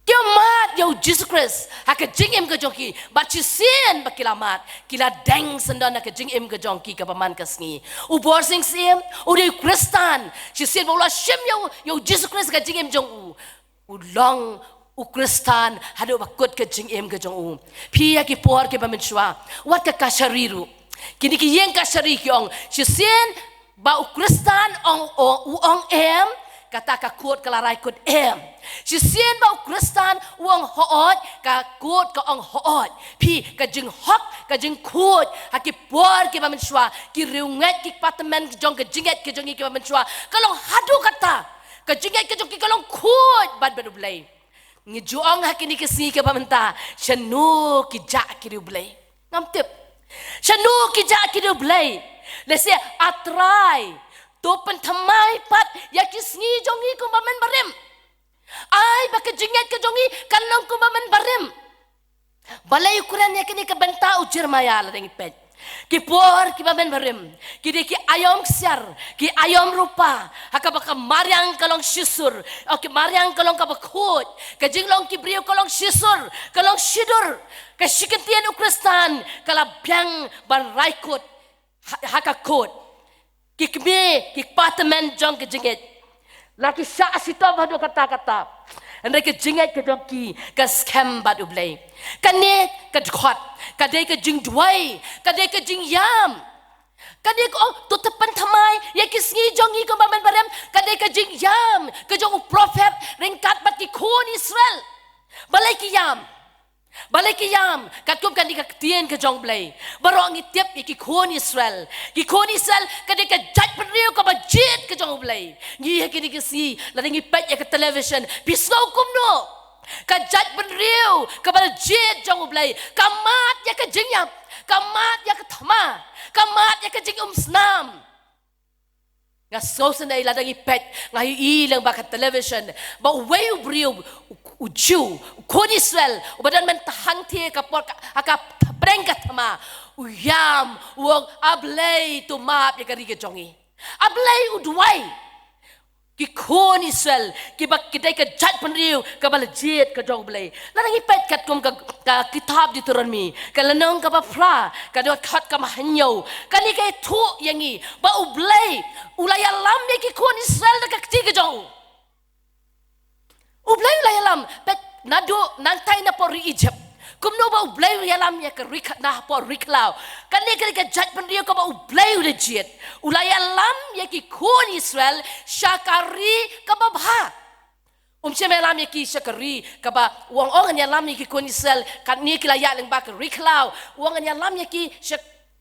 [SPEAKER 5] Kiamat yo Jesus Christ haka jing em ka jongki ba shisien ba kilamat kila deng sendan ka jing em ka jongki ka paman kasngi. Ubor sing sim uday Kristan shisien ba ulah shim yo Jesus Christ ka jing em jong u. Ulong Kristan hado bakut ka jing em ka jong u. Pia ki por ke pamenshwa wat ka kashariru. Kini ki yeng kashari ki ong shisien ba Kristan ong em kata ka kuat kalarai kut em. Shisien ba Kristan ong hoot ka kuat ka ong hoot. Pi ka jing hok ka jing kuat haki por ki pamenshwa ki riunget ki patemen jong ka jinget ki jongi ki pamenshwa kalong hadu kata ka jinget ki jong ki kalong kuat bad badu blay. Ngijuang hakini kasi ka pamenta syanu ki jak ki blay. Ngamtip syanu ki jak ki blay. Lese atrai topen thamai pat yakisngi jongi kumamen barim. Ai baka jinget ke jongi kanong kumamen barim. Balay ukuran yakini ka benta ujir maya la dengi pet. Ki por ki bamen barim. Ki de ki ayom siar, ki ayom rupa. Haka baka maryang kalong shisur. O ki maryang kalong ka bakut. Ka jinglong ki brio kalong shisur, kalong shidur. Ka shikentian ukristan kalabyang baraikut. Hakakot kikme kikpatemen jong ke jinget laki sa asito badu kata-kata ande ke jinget ke jongki ke scam badu blay kane ke khot kade ke jing duai kade ke jing yam kade ko tutepan thamai ya kisngi jongi ko bamen barem kade ke jing yam ke jong prophet ringkat bat ki khon Israel balai ki yam balai ki yam katkum kan dika tien ke jong blay barong itiap ki khon Israel kade ka jat penriu ka bajit ke jong blay ngi kini ki si la ngi pet ya ke television pisno kumno ka jat penriu ka bajit jong blay kamat ya ke jingyam kamat ya ke thama kamat ya ke jing snam nga so sanay la ngi pet nga ilang ba ka television ba way brio uju kon Israel ubadan man tahang tie kapor aka brengkat ma uyam wong ablay to map ya kari ke jongi ablay udwai ki kon Israel ki bak kidai ka jat penriu ka balajit ka jong blay lanang ipet kat kum ka kitab di turun mi ka lanong ka bafra ka dot khat ka mahanyo kani kay thu yangi ba ublay ulaya lam ki kon Israel ka kti ka jong ublay layalam pet nado nantay na por Egypt kumno ba ublay layalam ya ka rik na por riklaw kani ka jat penriu ka ba ublay legit ulayalam ya ki kon Israel syakari ka babha melam ya ki syakari ka ba wong ong ya lam ya ki kon Israel kani kilaya lang ba ka riklaw wong ya lam ya ki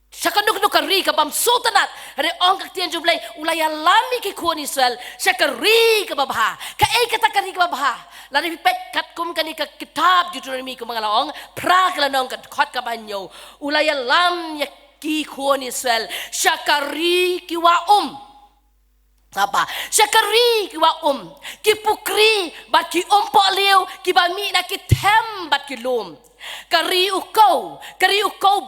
[SPEAKER 5] Syakanduk kari kabam sultanat hari ong kaktian jublay ulaya lami ki kon Israel syakari kababha ka kata kari kababha lari pipet katkum kani ka kitab Deuteronomy ko mga laong pra kalanong kat kabanyo ulaya lam ya ki kon Israel syakari kiwa apa syakari kiwa kipukri bat ki poliu ki bami na ki tem bat ki lum kari ukau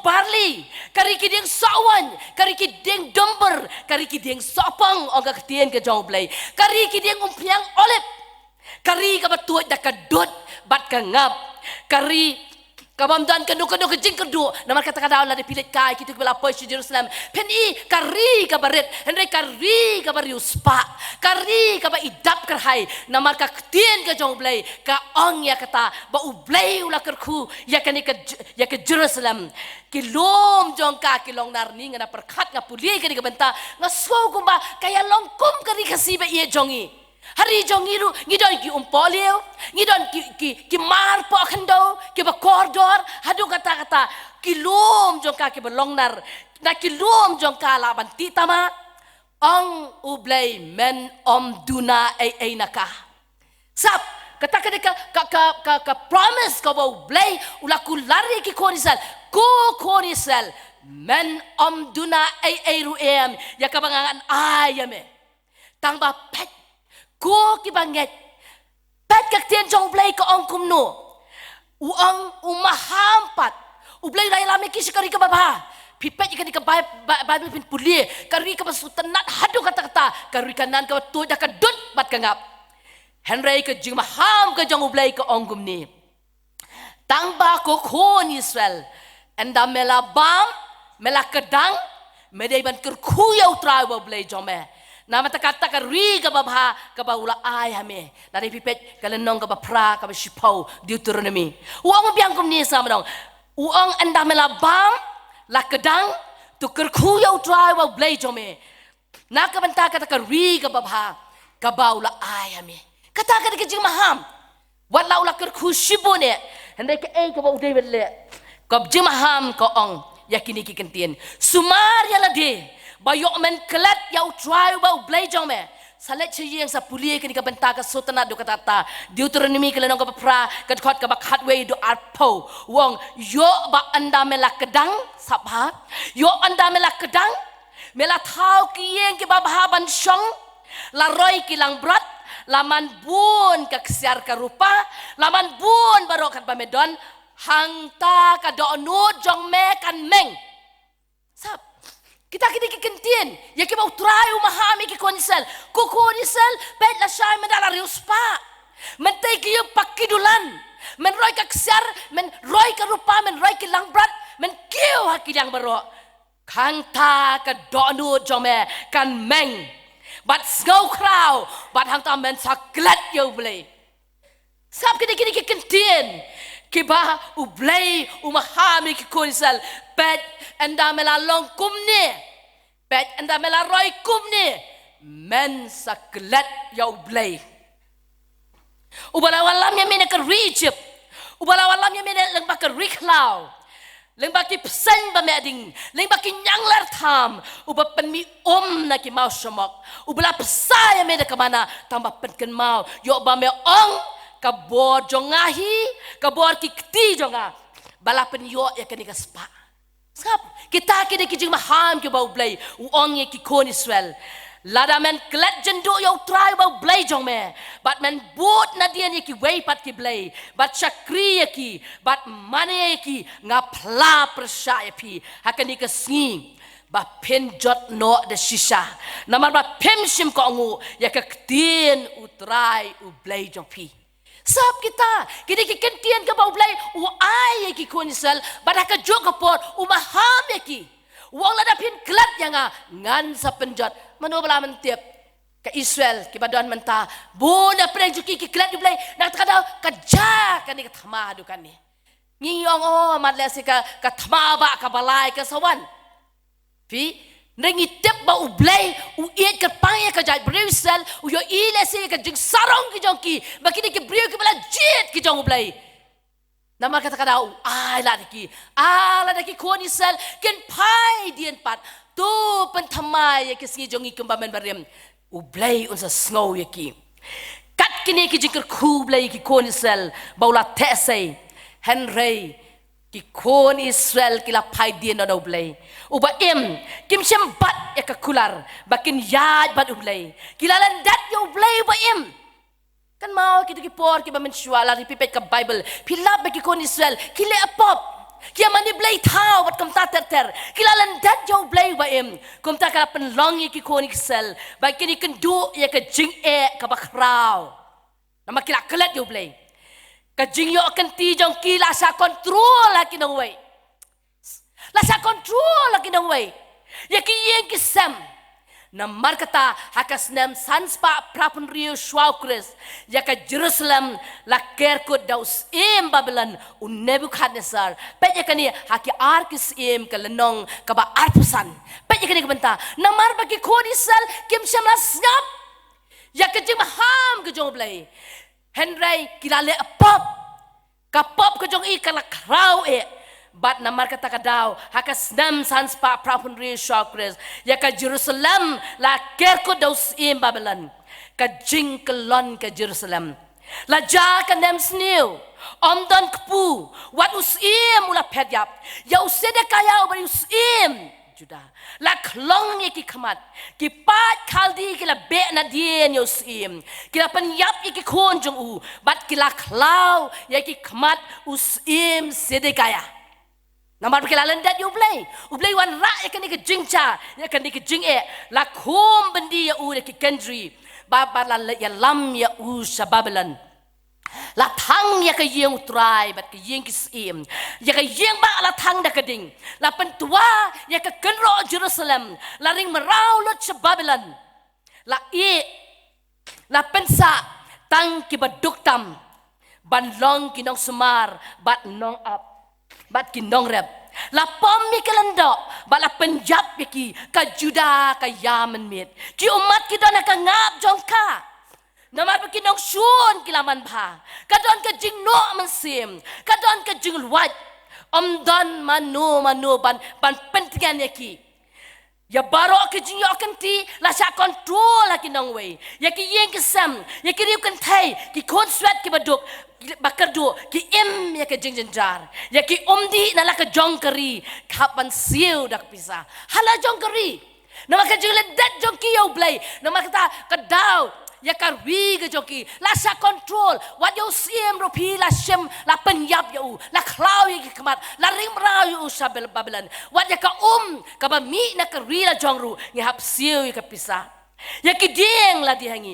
[SPEAKER 5] barley kari kideng sawan kari kideng dumper kari kideng sapang oga ketien ke jong blay kari kideng umpiang olip kari ka batuat da kadot bat ka ngap kari kabamdan kanu kejing kedu namar kata-kata Allah dipilit kai kitu bela pois di Jerusalem peni kari ka baret henry kari ka bariuspa kari ka ba idap kerhai namar ka ketien ke jong blay ka ong ya kata ba ublay ula kerku ya ke Jerusalem kilom jong ka kilong narni ngana perkhat nga puli ka di benta nga so kumba kaya longkum kari kasiba iya jongi hari jongiru ngidon ki umpolio ngidon ki marpo akando ki ba koridor hadu kata kilom jong ka ki belongnar na kilom jong ka laban titama Ang ublay men duna ay naka. Sap, kata ka promise ka ba ublay, ula kulari ki konisal, konisal, men duna ay ruem, ya kabangan ayame. Tang ba pet, ki banget, pet kaktian jong ublay ka ang kumno. Uang umahampat. Ublay ray lami kisi kari ka baba. Pipet ikan ka babi pin puli. Kari ka basutan nat hadu kata-kata. Kari ka nan ka tu ka dut bat ka ngap. Henry ka jing maham ka jong ublay ka ongum ni. Tang ba ko kon Israel. Enda mela bam, mela kedang, medai ban kerkuyau trai ublay jome. Nama kata kari ka babha ka baula ay hame. Nari pipet kalenong ka bapra ka basipau Deuteronomy. Uang biang kum ni sama dong. Uang anda melabam lakedang tu kerkuyau try wa blay jome. Na ka banta kata kari ka babha ka baula ay hame. Kata jing maham. Wat laula kerkusibone. Hendak ka ka bau David le. Ka jing maham ka ong yakini ki kentien. Sumar ya lade. Bayok men kelat ya utrai bau blay jong me. Salet yang sa pulie kini ka benta ka sotana do katata. Deuteronomy ka lenong ka pra ka khot ka bakhat we do arpo. Wong yo ba anda mela kedang sabha. Yo anda mela kedang mela thau ki yang ki babha ban syong. La roi ki lang brat laman bun ka ksiar ka rupa laman bun barokat pamedon hangta ka do nu jong me kan meng. Sap kita kini kikentien, ya kita mau try umahami ki konsel, ku konsel, pet la syai mendala riuspa, mentai kiyo pakidulan, men roy kaksar, men roy karupa, men roy kilangbrat, men kiyo haki yang bero, kangta ka donu jome kan meng, bat snow crow, bat hangta men saklet yo blay, sab kini kikentien. Kiba ublay umahami ki konsel pet anda melalong kumni pet anda melaroy kumni men saklet ya ublay ubalawalam ya mena ke Egypt ubalawalam ya mena leng bak riklau leng bak pesen ba meding leng bak nyanglar tham uba penmi na ki mau semok ubala pesaya mena ke mana tambah penken mau yo ba me ong kabor jongahi kabor kikti jonga balapen yo ya kini kaspa sap kita kini kijing maham ke bau blay uong ye ki kon Israel lada men klet jendo yo try bau blay jong me bat men boot na dia ye ki way pat ki blay bat chakri ye ki bat mane ye ki ngapla persya ye pi hakani ka singi ba pen jot no de shisha namar ba pem sim ko ngu ya ka ktien utrai u blay jong pi sab kita kini kikentian ka baublay uay ki konsel badak ka jog kapor umaham ki wong lada pin klat yang ngan sa penjot mano bala mentiap ka Israel ki badan menta bona preng juki ki klat diblay nak kada kaja kani ka thamadu kani ngiyong madlesi ka thama ba ka balai ka sawan pi nengitip ba ublay uiet ka pangya ka jai Brussel uyo ilesi ka jing sarong ki jongki bakini ki brio ki bala jet ki jong ublay nama kata kada ai la ki ala da ki konisel ken pai dien pat tu pentamai ki singi jongi kembamen barem ublay unsa snow ki kat kini ki jikir ku ublay ki konisel baula tesei Henry ki kon Israel kila pai dia no ublay uba kim sembat ya kekular bakin yad bat ublay kila landat ya ublay uba kan mau kita ki por ki bamen syuala ripipet ka Bible pilap bagi kon Israel kila apop kia mani blay tau bat kom ta ter kila landat ya ublay uba kom ta ka penlongi ki kon Israel bakin ikendu ya ka jing ka bakrau nama kila kelat ya ublay kajing yo akan tijong kila sa kontrol lagi nang way. La sa kontrol lagi nang way. Ya ki yeng kisam. Na markata hakas nam sanspa prapun rio shwaukres. Ya ka Jerusalem la kerkut daus Babylon un Nebuchadnezzar. Pe ya kani haki arkis ka lenong ka ba arpusan. Pe ya kani kabanta. Na mar bagi kodisal kim syam la snap. Ya kajing maham ka jong blay. Henry kilale apop kapop ko jong i kala kraw bat namar kata kadau hakas nam sans pa prapun ri shokres ya ka Jerusalem la kerko dos im Babylon ka jing kelon ka Jerusalem la ja ka nem sniu don kpu wat usim ula pedyap ya usede kaya bari usim Juda la klong ye ki khamat ki pat khaldi ki la be na dien yo sim ki la pan yap ye ki khon jong u bat ki la khlau ye ki khamat usim sedekaya namar ki la lendat you play wan ra ye kan ki jingcha ye kan ki jing e la khom bendi ya u ye ki kendri ba la ya lam ya u Babylon la thang ya ka yeng utrai bat ka yeng kisim ya ka yeng ba la thang da kading la pentua ya ka kenro Jerusalem la ring merau lot Babylon la la pensa tang ki baduk tam ban long ki nong semar bat nong up bat ki nong rep la pom mi kelendo ba la penjap ya ki ka Juda ka Yaman mit ki umat ki dona ka ngap jongka namar pakinong syun kilaman ba kadon ka jing no mansim kadon ka jing luwat don manu ban pentingan yaki ya baro ka jing yo kanti la sa control la kinong way yaki yeng kesam yaki riu kan thai ki kon swat ki baduk bakardu ki im ya ka jing jar yaki umdi na la ka jong kari kapan siu dak pisa hala jong kari nama ka jing ledat jong ki yo blay nama kata kadau ya karwi ke joki la sa control wat yo sim ropi la shem la penyap yo la klau ye kemat la ring rau yo sabel Babylon wat ya ka ba mi na karwi la jongru ngi hap siu ye ka pisa ya ki ding la dihangi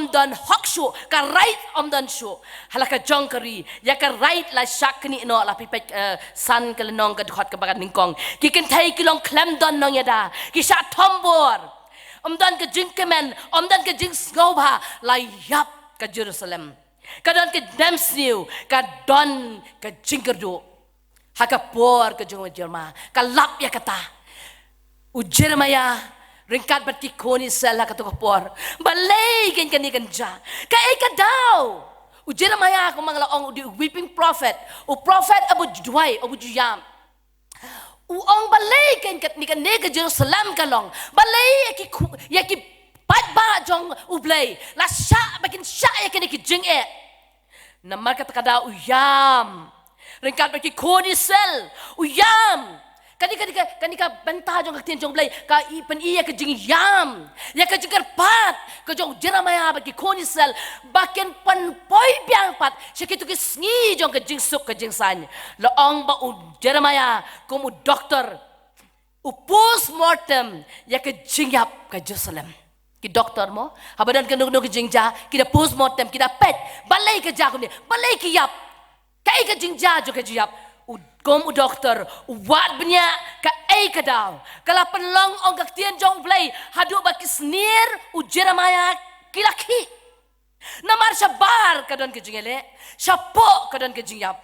[SPEAKER 5] don hokshu ka right don shu hala ka jongkari ya ka right la shakni no la pipet san ka lenong ka khot ka bagan ningkong ki ken thai ki long klem don nong yada ki sa thombor dan ke jing kemen dan ke jing ngobha la yap ke Jerusalem kadon ke damsniu kadon ke jingkerdo haka por ke jong Jerma kalap ya kata u Jeremiah ringkat berti koni sel haka to por balay ken kani ganja ka kadau u Jeremiah ko mangla ong di weeping prophet u prophet abu juai abu juyam uong balay kan ni kan nega Jerusalem kalong balay ya ki pat ba jong ublay la sha bakin sha ya kan ki jing e namar kata kada uyam ringkat baki koni sel uyam kanika benta jong katien jong blay ka ipen iya ke jing yam ya ka jing pat ka jong Jeremiah baki koni sel bakin pan poi biang pat sekitu ki sngi jong ke jing suk ke jing san laong ba u Jeremiah kum u doktor u postmortem ya ke jing yap ke Jerusalem ki doktor mo habadan ke nung ke jing ja ki da postmortem ki da pet balai ke ja kum ni balai ki yap kai ke jing ja jo ke jing yap kom u doktor wat benya ka ai kadau kala penlong ong ka tien jong blai hadu ba kisnir u Jeremiah kilaki namar sabar kadon ke jingele sapo kadon ke jingyap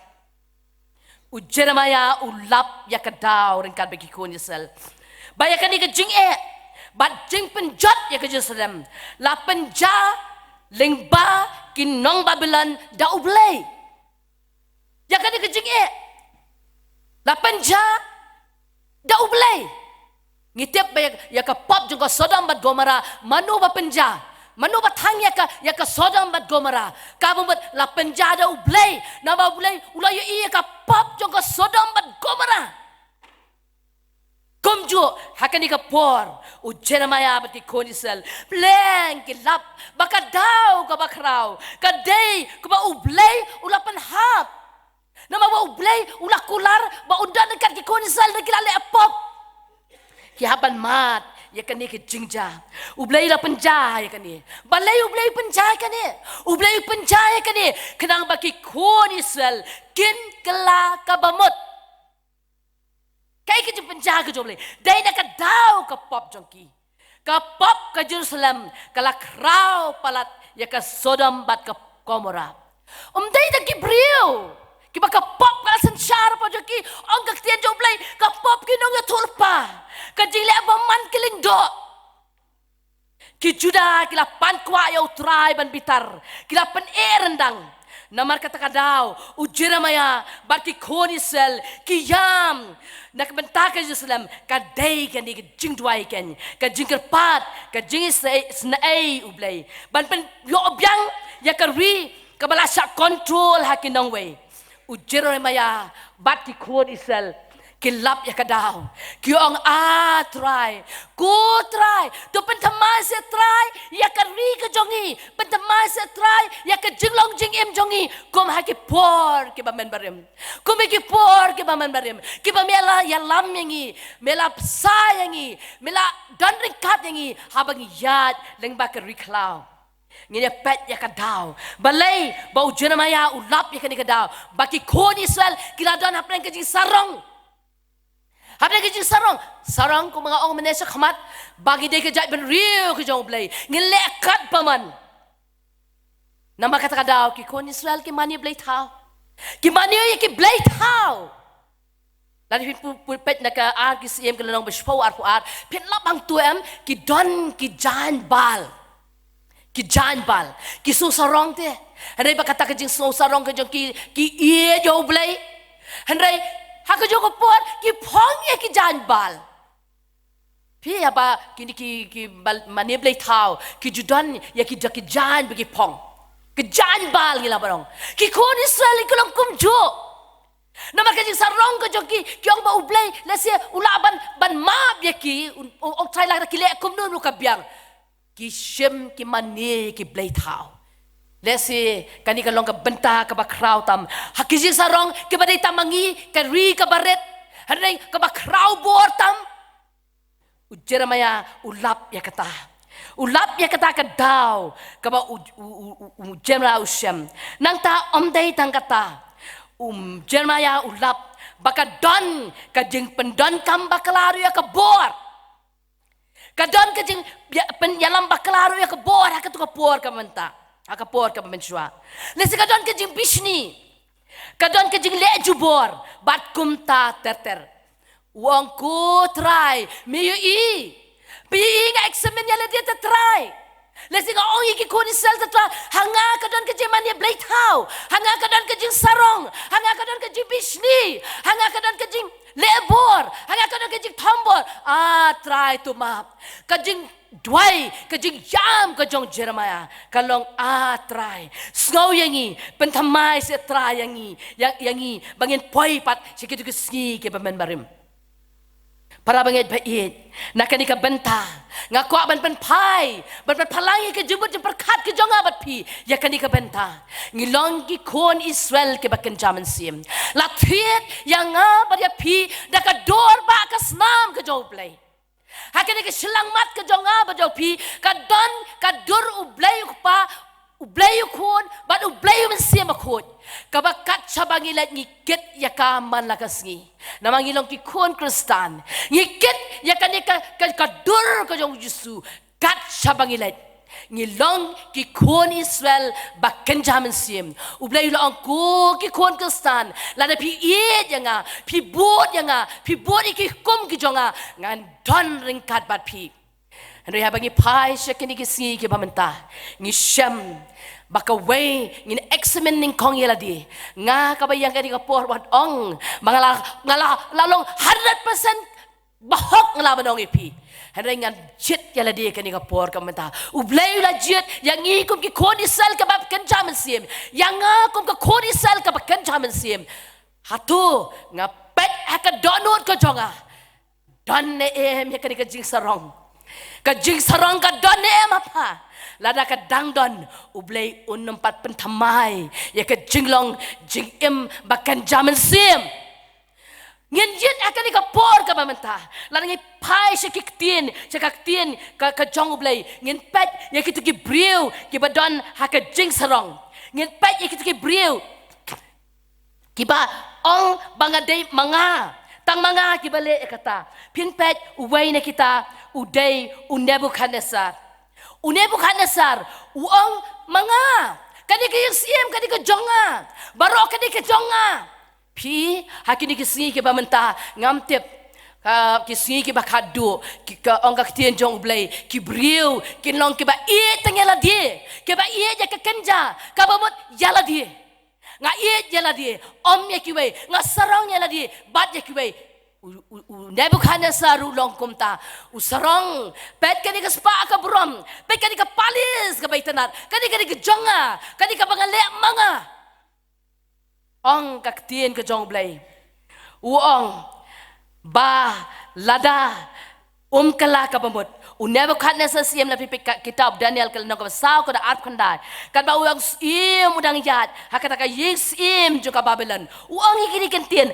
[SPEAKER 5] u Jeremiah u lap ya kadau ringkat bagi kon yesel bayakan ni ke jing bat jing penjot ya ke Jerusalem la penja lengba kinong Babylon da u blai ya kan ni ke jing la penja da ublay ngitip ba ya ka pop jung ka Sodom bat Gomora manu ba penja manu ba thang ya ka Sodom bat Gomora ka bumbet la penja da ublay na ba ublay ulay iya ka pop jung ka Sodom bat Gomora komjo hakani ka por u Jeremiah bat ki konisel blank lap baka daw ka bakraw ka day ka ba ublay ulapan hap nama ba ublay ula kular ba undan dekat ki konisal de kilale apop ki haban mat ya kani ki jingja ublay la penja ya kani balay ublay penja kani ublay penja ya kani kenang ba ki konisal kin kela kabamut kai ki penja ke joble dai na ka daw ka pop jongki ka pop ka Jerusalem kala kraw palat ya ka Sodom bat ka Gomora dai da ki brio kiba ka pop kala sansyar pa joki ang kaktian joblay ka pop kinong ya tulpa ka jile ba man kilindo ki Juda kila pan kwa ya utray ban bitar kila pan erendang Namar kata kadau, Jeremiah, bat ki kon Israel, ki yam, nak bentak ke Jerusalem, ka day kan di jing duai kan, ka jing kerpat, ka jing snae ublay. Ban pen yo obyang ya ka ri, ka balasa control hakin nong way. Jeremiah, bat ki kon Israel, kilap ya kadau, kiong try, ku try, tu pentamai se try, ya kari ke jongi, pentamai se try, ya ke jinglong jing im jongi, kum haki por ke bamen barim, kum haki por ke bamen barim, ke bamela ya lam yangi, mela psa yangi, mela don ringkat yangi, habang yad leng bakar riklau. Ngenya pet ya kadau, balai bau Jeremiah ulap ya kadau, baki kon Israel kiladon hapren ke jing sarong. Habis kerja sarong ku mga ong menesak hamat bagi dia kerja ben real ke jong play ngelekat paman. Nama kata kadau ki kon Israel ki mani play tau. Ki mani ye ki play tau. Lalu pulpet nak ki siem ke lenong bespau ar pin lapang tuem ki don ki jan bal. Ki jan bal. Ki so sarong te. Henry ba kata ke jing so sarong ke jong ki ye jong play. Henry hak jo pot ki phong ye ki jan bal. Pi apa kini ki bal maniblay tau ki judan ya ki jan bagi phong. Ki jan bal gila barong. Ki kon Israel ki long kum jo. Nama ka jing sarong ka jo ki ong ba ublay lase ulaban ban map ya ki ong try la ki le kum nu ka biang. Ki shem ki mani ki blay tau. Lesi kani kalong ka benta ka bakraw tam hakiji sarong ke badai tamangi ka ri ka baret hanai ka bakraw bor tam Jeremiah ulap ya kata ka daw ka ba Jeremiah usem nang ta omdai tang kata Jeremiah ulap baka don ka jing pendon kam baklaro ya ka bor ka don ka jing penyalam baklaro ya ka bor ha ka tu ka bor ka menta akapor ka pamenswa. Lesi kadon ke jing bishni. Kadon ke jing lejubor. Bat kumta terter. Wong ku try. Miyu i. Miyu nga eksamen yala dia try. Lesi nga ongi ki kuni sel try. Hanga kadon ke jing mani blade how. Hanga kadon ke jing sarong. Hanga kadon ke jing bishni. Hanga kadon ke jing lebor. Hanga kadon ke jing tombor. Try to map. Kajing Dway kajing jam kajong Jeremiah kalong try snow yangi pentamai se try yangi bangin poi pat sikitu kesni ke pamen barim para bangit bait nakani ka benta ngako ban pen pai ban palangi ke jubut perkat ke jong abat pi ya kani ka benta ngilong ki kon Israel ke baken jaman sim lathiet yang abat ya pi dakador ba kasnam ke joblay hakene ke silang mat ke jonga bajo pi kadon kadur ublay kon bat ublay men siam akot kabakat sabangilat ngikit yakaman lakasngi namangilong ki kon kristan ngikit yakane ka kadur ke jong Yesu kat sabangilat ngilong ki kon Israel baken jaman sim ublay lo angko ki kon kristan lada pi iet yanga pi bot ki kum ki jonga ngan don ringkat bat pi henry habangi pai shekini ki si ki bamenta ngi shem baka way ngin examen ning kong yeladi nga kabayang kani ka por wat ong ngala lalong 100% bahok ngalaban ong ipi henry ngan jet yeladi kani ka por kamenta ublay la jet yang ikum ki koni sel ka bab kan jaman sim yang akum ka koni sel ka bab kan jaman sim hatu nga pet haka donut ka jonga don ne em ya kani ka jing sarong ka don ne em apa lada ka dangdon ublay unempat pentamai ya ka jinglong jing em bakan jaman sim ngin jit akan ni ka por ka mamenta lada ngi pai sikiktin ka jong ublay ngin pet ya kitu ki briu ki badon haka jing sarong ngin pet ya kitu ki briu ki ba ong bangadai manga tang manga kibale kata pinpet uway na kita uday Nebuchadnezzar uang manga kani kayong siem kani ka jonga baro kani ka jonga pi hakini kisngi ke bamenta ngamtep ka kisngi ke bakadu ka ongka kitien jong blay ki briu kinlong ke ba i tengela die ke ba i ja ka kenja ka bamot yala die nga it yala di om ya kiwe nga sarong yala di bat ya kiwe Nebuchadnezzar ulong kumta usarong pet kani ka spa ka brom pet kani ka palis ka baitanar kani ka jonga kani ka bangale mga ong kaktien ka jong blay uong ba lada kala ka bamut Nebuchadnezzar siam na pipik kitab Daniel kala nang kasaw ko da at kandai kan ba uang im udang yat hakata ka yes im jo ka Babylon uang ikinikintin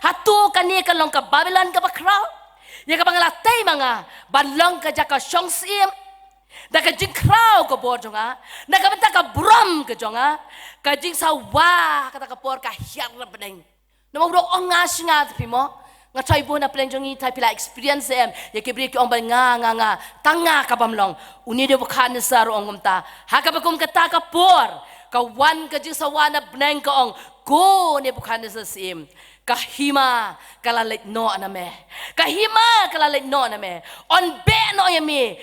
[SPEAKER 5] hatu kani ka long ka Babylon ka bakraw ya ka bangalatay mga balong ka jaka syong sim da ka jing kraw ka bor jonga na ka benta ka brom ka jonga ka jing sawa kata ka por ka hiar na beneng na mawrok ong nga pimo nga try po na plan jongi tay pila experience em ya kibri ki ong bal nga tanga ka bamlong uni de bukan sa ro ong umta haka ba kum kata ka por ka wan ka jing sawa na beneng ka ong go ne bukan sa sim kahima kalalit no aname kahima kalalit no aname on be no yame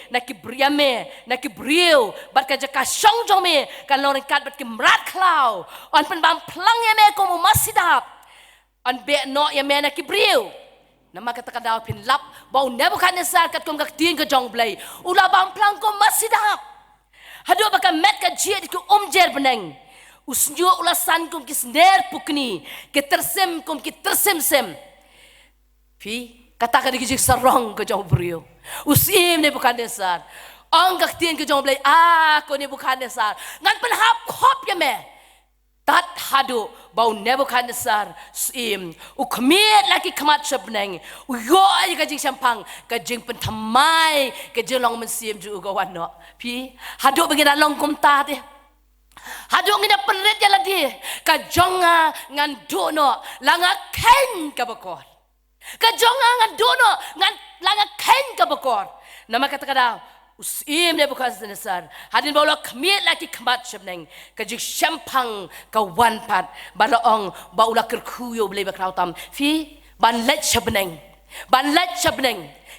[SPEAKER 5] na kibriu bat ka jaka syong jong me kalon kat bat ki mrat klau on pen bam plang yame ko mo masidap on be no yame na kibriu na makata daw pinlap bau Nebuchadnezzar kat kum kaktin ka jong blay ula bam plang ko masidap hado baka met ka jid ko jer beneng usnyo ulasan kum kisner pukni ketersem kum kitersem sem pi kata ka digijik sarong ka jong brio usim Nebuchadnezzar ang kaktin ka jong blay ko Nebuchadnezzar ngan penhap khop ya me tat hadu bau Nebuchadnezzar sim ukmit laki kamat sabneng uyo ay ka jing sampang ka jing pentamai ka jing long mensim ju uga wano pi hadu bagi long kum ta de hadu ngina penret ya ladi ka jonga ngan dono langa ken ka bakor ka jonga ngan dono ngan langa ken ka bakor nama kata kada usim Nebuchadnezzar hadin bawla kmit laki kamat sabneng ka jing sampang ka wan pat balaong baula kerkuyo blay bakraw tam fi ban let sabneng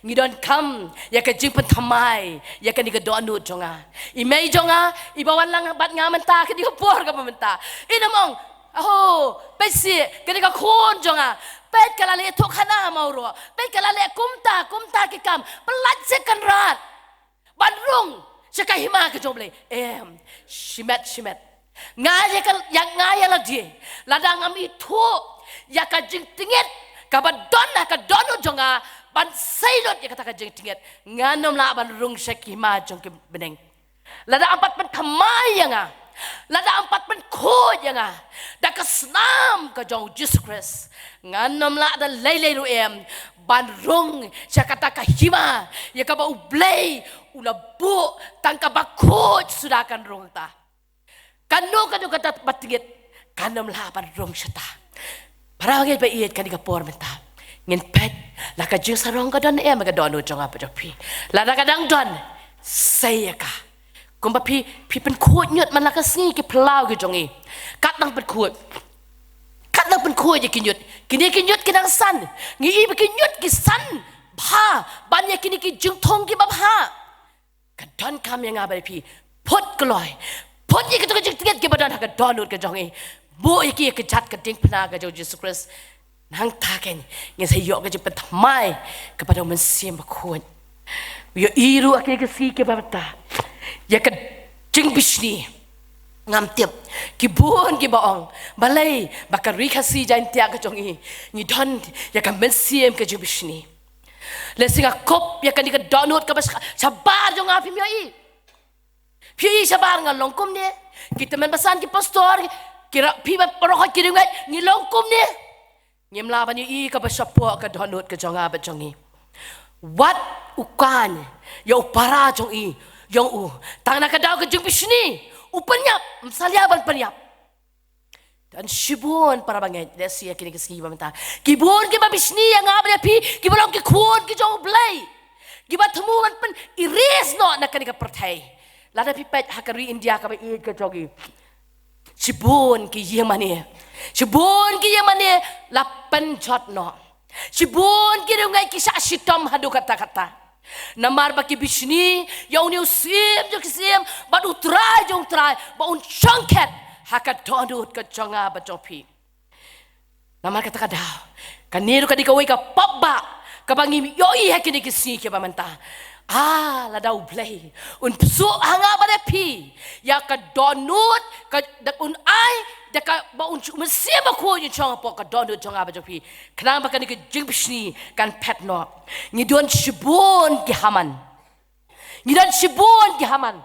[SPEAKER 5] ngidon kam ya ka jing pentamai ya ka ni ka donut jonga imay jonga ibawan lang bat nga menta ka di ka por ka pamenta inamong pesi ka ni ka kon jonga pet kalale to kana mauro pet kalale kumta ki kam pelat sekan rat banrung saka hima ka joble shimet ngaya ka yang ngaya la die ladang am itu ya ka jing tingit ka badon ka donu jonga ban sailot ya kata ka jing tingit nganom la banrung sakima jong ke beneng lada ampat pen kamai nga lada ampat pen ko nga da ka snam ka jong Jesus Christ nganom la da lele ru banrung kata ka hima ya ka ba ublay ulabu tangka bakut sudah kan rong ta kanu kata batingit kanam laban rong syata para ngit ba iet kan ka por menta ngin pet la ka jing sarong ka don maga don jong apa jopi la da kadang don saya ka kumba pi pen kut nyut man la ka sni ki plau ki jongi kat nang pen kut ya kinyut kinyut kinang san ngi ibe kinyut ki san bha ban ya kini ki jing thong ki ba bha kadon kam yang abai pi pot kloy pot ye ketuk tiket ke badan ka donut ke jongi bo ye ki ke jat ke ding pna ka Jesus Christ nang taken nge sayo ke jepet mai kepada mensim bakun yo iru akini ke si ke bata ya ke jing bishni ngam tiap ki bon ki baong balai bakari khasi jain tia ka jongi ni don ya ka mensim ke jing bishni lesinga kop ya kan di donut ka bas sabar jong api mi sabar ngal longkum ne kita men basan ki pastor kira pi ba paroh ki ngai ni longkum ne ngem la ban i ka bas sapo ka donut ka jong abat jongi wat ukan ya upara jong i yong u tang na ka daw ka jong bisni upanyap msalyaban panyap dan shibun para banget desi kini keski bamenta kibun ki babisni yang abra pi kibolong ki kuon ki jong blai gibat temuan pen iris no nak ka pertai lada pi pet hakari India ka ba i ka jogi shibun ki yemane lapan jot no shibun ki ngai ki sa shitom hadu kata namar baki bisni yauni usim jo kisim bad utrai jong trai ba un changket hakat donut ke jonga bajopi. Nama kata kadau. Kaniru kadikawai ka popba kabangi yoi hakini kisi ke bamanta. La dau play un psu hanga pada pi ya ka donut ka dak un ai dak ka ba un mesi ba ko ni chong po ka donut chong aba jopi kenapa kan ke jing psni kan pet no ni don shibun ki haman ni don shibun ki haman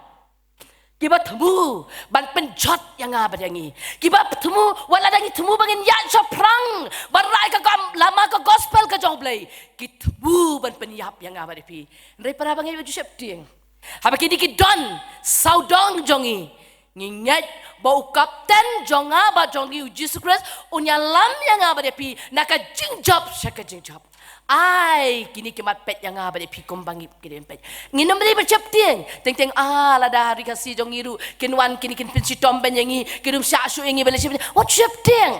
[SPEAKER 5] kiba temu ban penjot yang apa dangi kiba temu wala dangi temu bangin ya soprang barai ka lama ka gospel ka jong play kitemu ban penyap yang apa depi ndai para bangai baju septing haba kini ki don saudong jongi ngingat bau kapten jonga ba jongi Jesus Christ unya lam yang apa depi naka jingjop syaka jingjop ai kini kemat pet yang apa depi kombangi kini pet nginam beri bercap tiang teng lada hari kasih jong iru kinwan kini kin pensi tomben yangi kinum syasu yangi beli siapa what cap tiang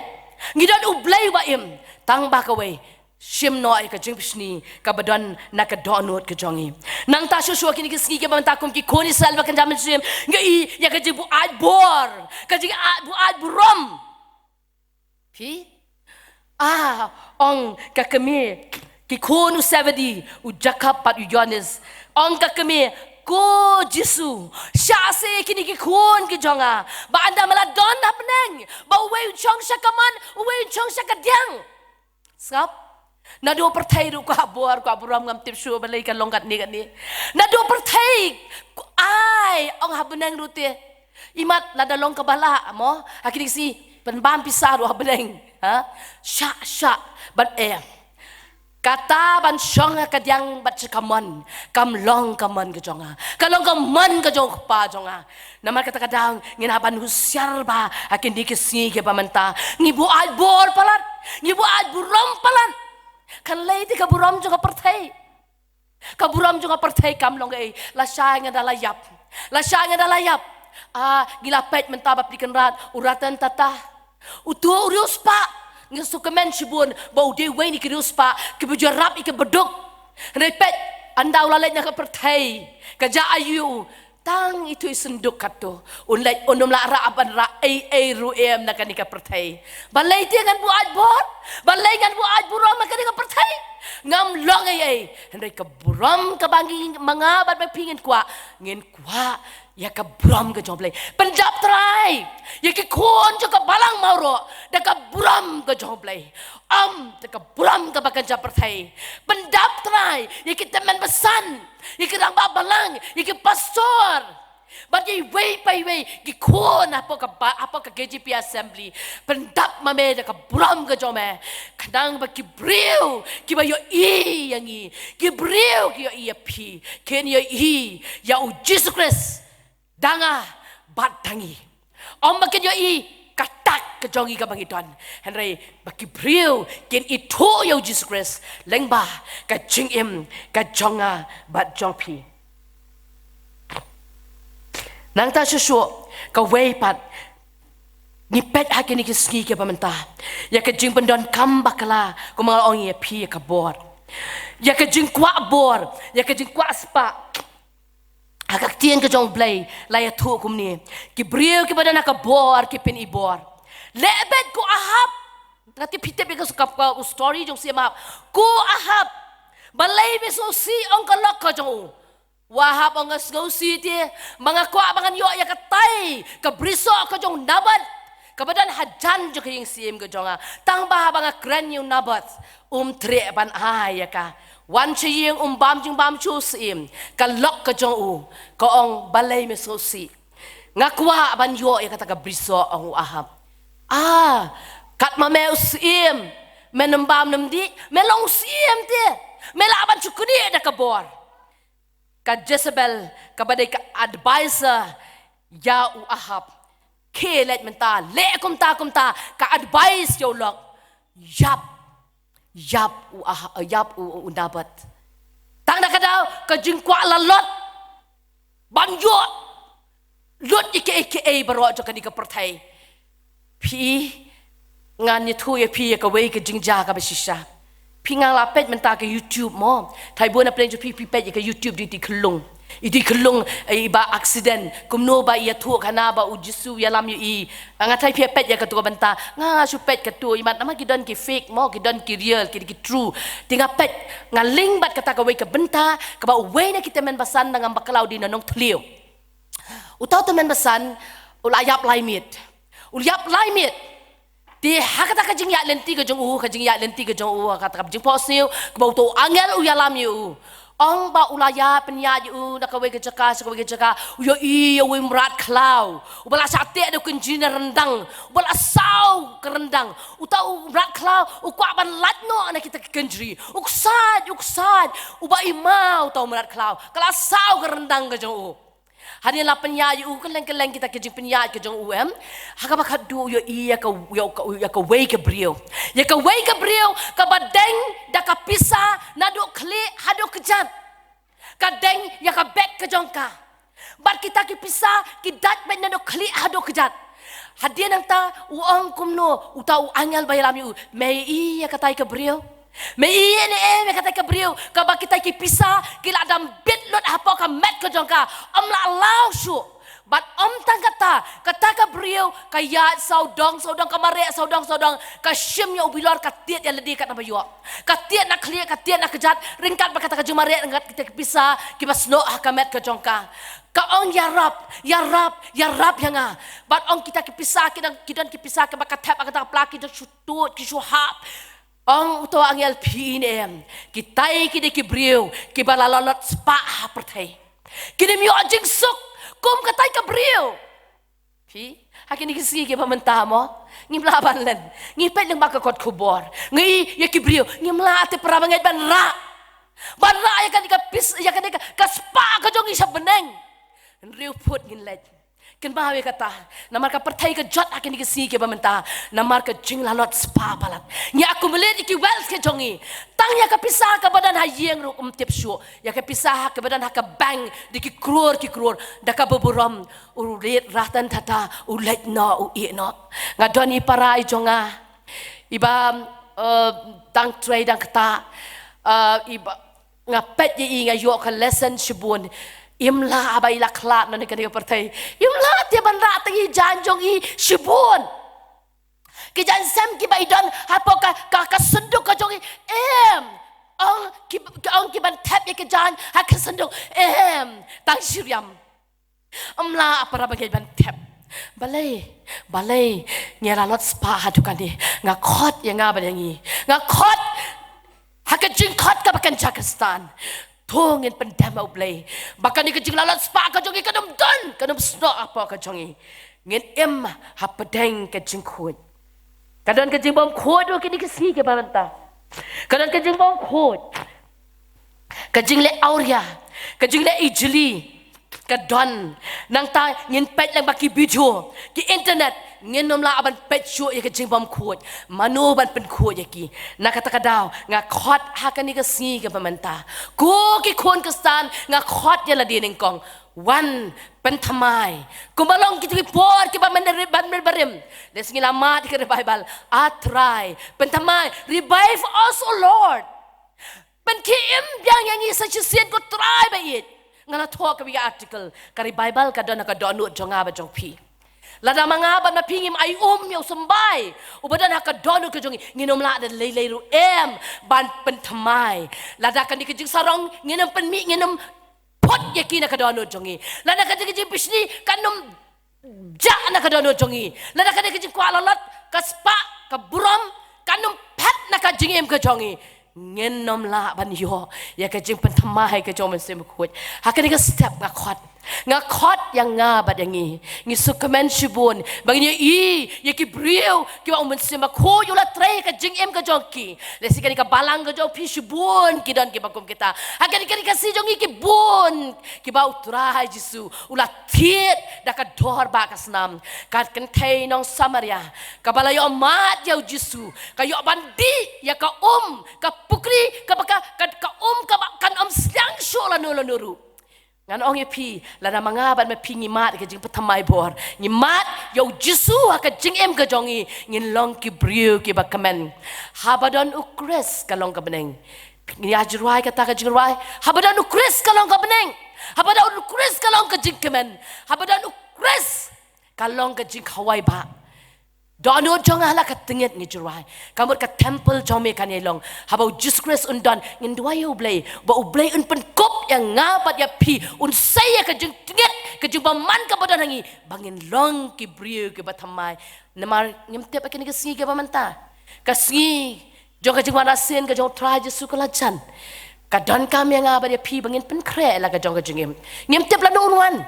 [SPEAKER 5] ngidon ublay wa im tang ba kawai sim noi ka jing pisni ka badon nak donut ke jongi nang ta su kini kisni ke bang takum ki koni salva kan jamin sim ngai ya ka jibu ad bor ka jing bu ad burom pi ong ka kemi ki konu sevadi u jakap pat u yones ong ka kemi ko jisu syase kini ki kon ki jonga ba anda maladon hapneng ba we chong syakaman we chong syakadiang sap na do pertai ru ka bor ka buram ngam tip shu balai kan longkat ni na do pertai ai ong habneng rute imat lada long ka bala mo akini si penbam pisar ru habneng syak but kata ban shonga kadyang bat kaman kam long kaman ke jonga kalong kaman ke jong pa jonga nama kata kadang ngina ban husyar ba akin dikisi ke pamanta ngibu ad bor palat ngibu ad burom palat kan lady ka burom juga pertai ka burom juga pertai kam long ei la syang adalah yap gila pet mentabap di kenrat uratan tata utu urius pa ngasuka men shibun bau de we ni kirus pa kebujarap ike beduk repet anda ulalet na pertai kaja ayu tang itu isenduk kato unlai onum la ra aban ra ai ruem na kanika pertai balai dia kan buat bot balai kan buat buram na kanika pertai ngam long ai hendai ka buram ka bangi manga bat pingin kwa ngin kwa ya ka buram ka joblay penjap try ya ki kon jo ka balang mauro da ka buram ka joblay da ka buram ka bakan pertai pendap try ya ki teman besan ya ki rang balang ya ki pastor bagi way by way ki kon apa ka KGP assembly pendap mame da ka buram ka jome kadang ba ki breu ki ba yo yang ki breu ki yo pi ken yo ya u Jesus Christ danga batangi om makin yo katak ke jongi ka bangiton henry baki briu ken itu yo Jesus Christ lengba ka jingim ka jonga bat jongpi nang ta susu ka weipat ni pet hakini ki ski ke pamenta ya ka jing pendon kambakala ko mga ong ye pi ka bor ya ka jing kwa bor ya ka jing kwa spa agak tien ke jong blay laya tu kum ni ki brio ki badan ka bor ki pin ibor lebet ko ahap nanti pite be ka story jong siama ko ahap balay be so si ong ka lok ka jong wahap ong go si ti mga kwa bangan yo ya ka tai ka briso ka jong nabat ka badan hajan jo king sim ka jonga tang ba banga kran yung nabat tre ban ya ka wan chiyeng bam jing bam chu sim ka lok ka jong u ka ong balay me so si ngakwa ban yo ya kata ka briso ong ahap kat ma me sim menembam nemdi melong sim ti melaban chukuni da ka bor ka Jezebel ka badai ka advisor ya u ahap ke let menta le kum ta ka advice yo lok yap u dapat tang da kadau ka jingkwa lalot banjo lot ike baro jo kani ka pertai pi ngan ni tu ye pi ka wei ka jingja ka besisha pi ngang la pet menta ka YouTube mo thai buan aplen jo pi pet ka YouTube di klung Idi kelung iba aksiden kumno ba ia tu kana ba ujisu ya lam yu I ngatai pia pet ya ketua benta nga su pet ketua imat nama kidon ki fake mo kidon ki real ki true tinga pet ngaling bat kata ka we ke benta ka ba we na kita men basan dengan baklau di nonong tliu utau temen basan ulayap laimit di hakata ka jing ya lenti ka jong kata ka jing posiu ka ba utau angel u ya lam yu Ong ba ulaya penyaji nakawe ke jaka uyo I we merat klau ubala sate ada kunjina rendang ubala sau kerendang utau merat klau ukwa ban latno ana kita kenjri uksad uba imau tau merat klau kala sau kerendang ke jong Hanya penyaji keleng kita kejing penyaji ke jong haka bakat du yo I ya ka we ke brio ka badeng da ka pisa nadu kli hadu kejat kadeng ya ka bek ke jongka bat kita ki pisa ki dat ben nadu kli hadu kejat hadia nang ta uang kumno utau angel bayalam yu me I ya katai ke brio me I ne me katai ke brio ka ba kita ki pisa ki la dam bit lot apa ka met ke jongka la law su But kata ka brio ka ya saudang kamare saudang ka shim ya ubilor ka tiet ya ledi kat na bayo ka tiet na clear ka tiet na kejat ringkat ba kata ka jumare ngat kita bisa kibasno hakamet ka jongka ka ong ya rap yang but ong kita kipisa kidan kipisa ka ba ka tap ka plaki do shutut ki shuhap ong uto ang LPNM kitai kide ki brio ki balalot spa pertai kini mi ajing suk kum katai ka brio pi hakin ni kisi ke pamenta mo ngi mlaban len ngi pet lang bakakot kubor ngi ya ki brio ngi mlate para banget ban ra ya kan ka pis ya kan ka spa ka jong isa beneng riu put ngin let ken bawe kata namar ka pertai ka jot akin ni kisi ke pamenta namar ka jing lalot spa balat ngi aku melet ki wealth ke jongi tang ya ka pisah ka badan hayeng ru tip shu ya ka pisah ka badan ha ka bang di ki kror da ka boborom ulit ratan tata ulet no u no ngadoni para ijonga iba tang trade dang kata iba ngapet ye nga yo ka lesson shibun imla abai la klap na ni pertai imla dia ban rat i janjong I shibun ki jan sem ki baidon hapo ka senduk ka jongi ong ki ban tap ye ki jan ha ka senduk tang shiriam amla para bagai ban tap balai nyara lot spa hatukan ni ngakot yang ngabadangi ngakot ha ka jing kot ka bakan Pakistan Tungin pendama ublay. Bahkan ni kecing lalat spa kajongi kadam don. Kadam snok apa kajongi. Ngin hapadeng kecing kuat. Kadang kecing bom kuat tu kini kesi ke bawanta. Kadang kecing bom kuat. Kecing le auria. Kecing le ijli. Kadon. Nang ta ngin pet lang baki video. Ki internet. Ngin nomla aban pet show ya kecing bom kuat. Manu ban pen kuat ya ki. Nak kata kadau. Ngakot hakan ni kesi ke bawanta. Ku ki kon kestan ngakot ya la di ningkong. One pentamai. Kumbalong kita por kita barim. Des ngilamat ke Bible. Atrai pentamai revive us O Lord. Pen kiim yang isa sien ko try ba it. Ngana talk ka article kari Bible ka don jonga ba jong pi. Lada mangaban mapingim ay yo sembay. Ubadan haka donu ke jongi nginom la da lay ru ban pentamai. Lada kan dikejing sarong nginom penmi nginom pot yakina ka dono jongi lada ka dikejing bisni kanum ja na ka dono jongi lada ka dikejing kwalalat ka spa ka buram kanum pet na ka jingem ka jongi ngenom la ban yo ya ka jing pentamai ka jom sem kuat hakani ka step ngakot yang ngabad yangi ngi sukamen shibun bagnya ya ki brio ki wa umen sema ko yo la tre ka jing em ka jonki lesi ka balang ka jong pi shibun ki don ki bakum kita hakani ka si jongi ki bun ki ba utrai jisu ula tiet da ka dor ba ka snam ka kentei nong samaria ka balayo mat ya jisu ka yo bandi ya ka ka pukri ka kan siang shola nuru ngan ong ye pi la na mangaban ma pi ngimat ke jing patamai bor ngimat yo jisu ka jing em ka jongi ngin long ki brio ki bakamen habadon ukres ka long ka beneng ni ajruai ka ta ka jruai habadon ukres ka long ka beneng Habada ukres kalong ka jing kemen. Habada ukres kalong ka jing kawai ba. Dono jong ala ka tinget ni jurai. Kamur ka temple jome kan yelong. Habau Jesus Christ undan ngin dua yo blay. Ba ublay un pen kop yang ngapat ya pi un saya ka jing tinget ka jing baman ka badan hangi. Bangin long ki brio ki batamai. Namar ngim tiap ka ni ka singi ka bamanta. Ka singi jong ka jing wanasin ka jong try Jesus kalajan. Kadon kami yang abad ya pi bangin pen kre la ka jong ka jingim. Ngim tiap la unwan.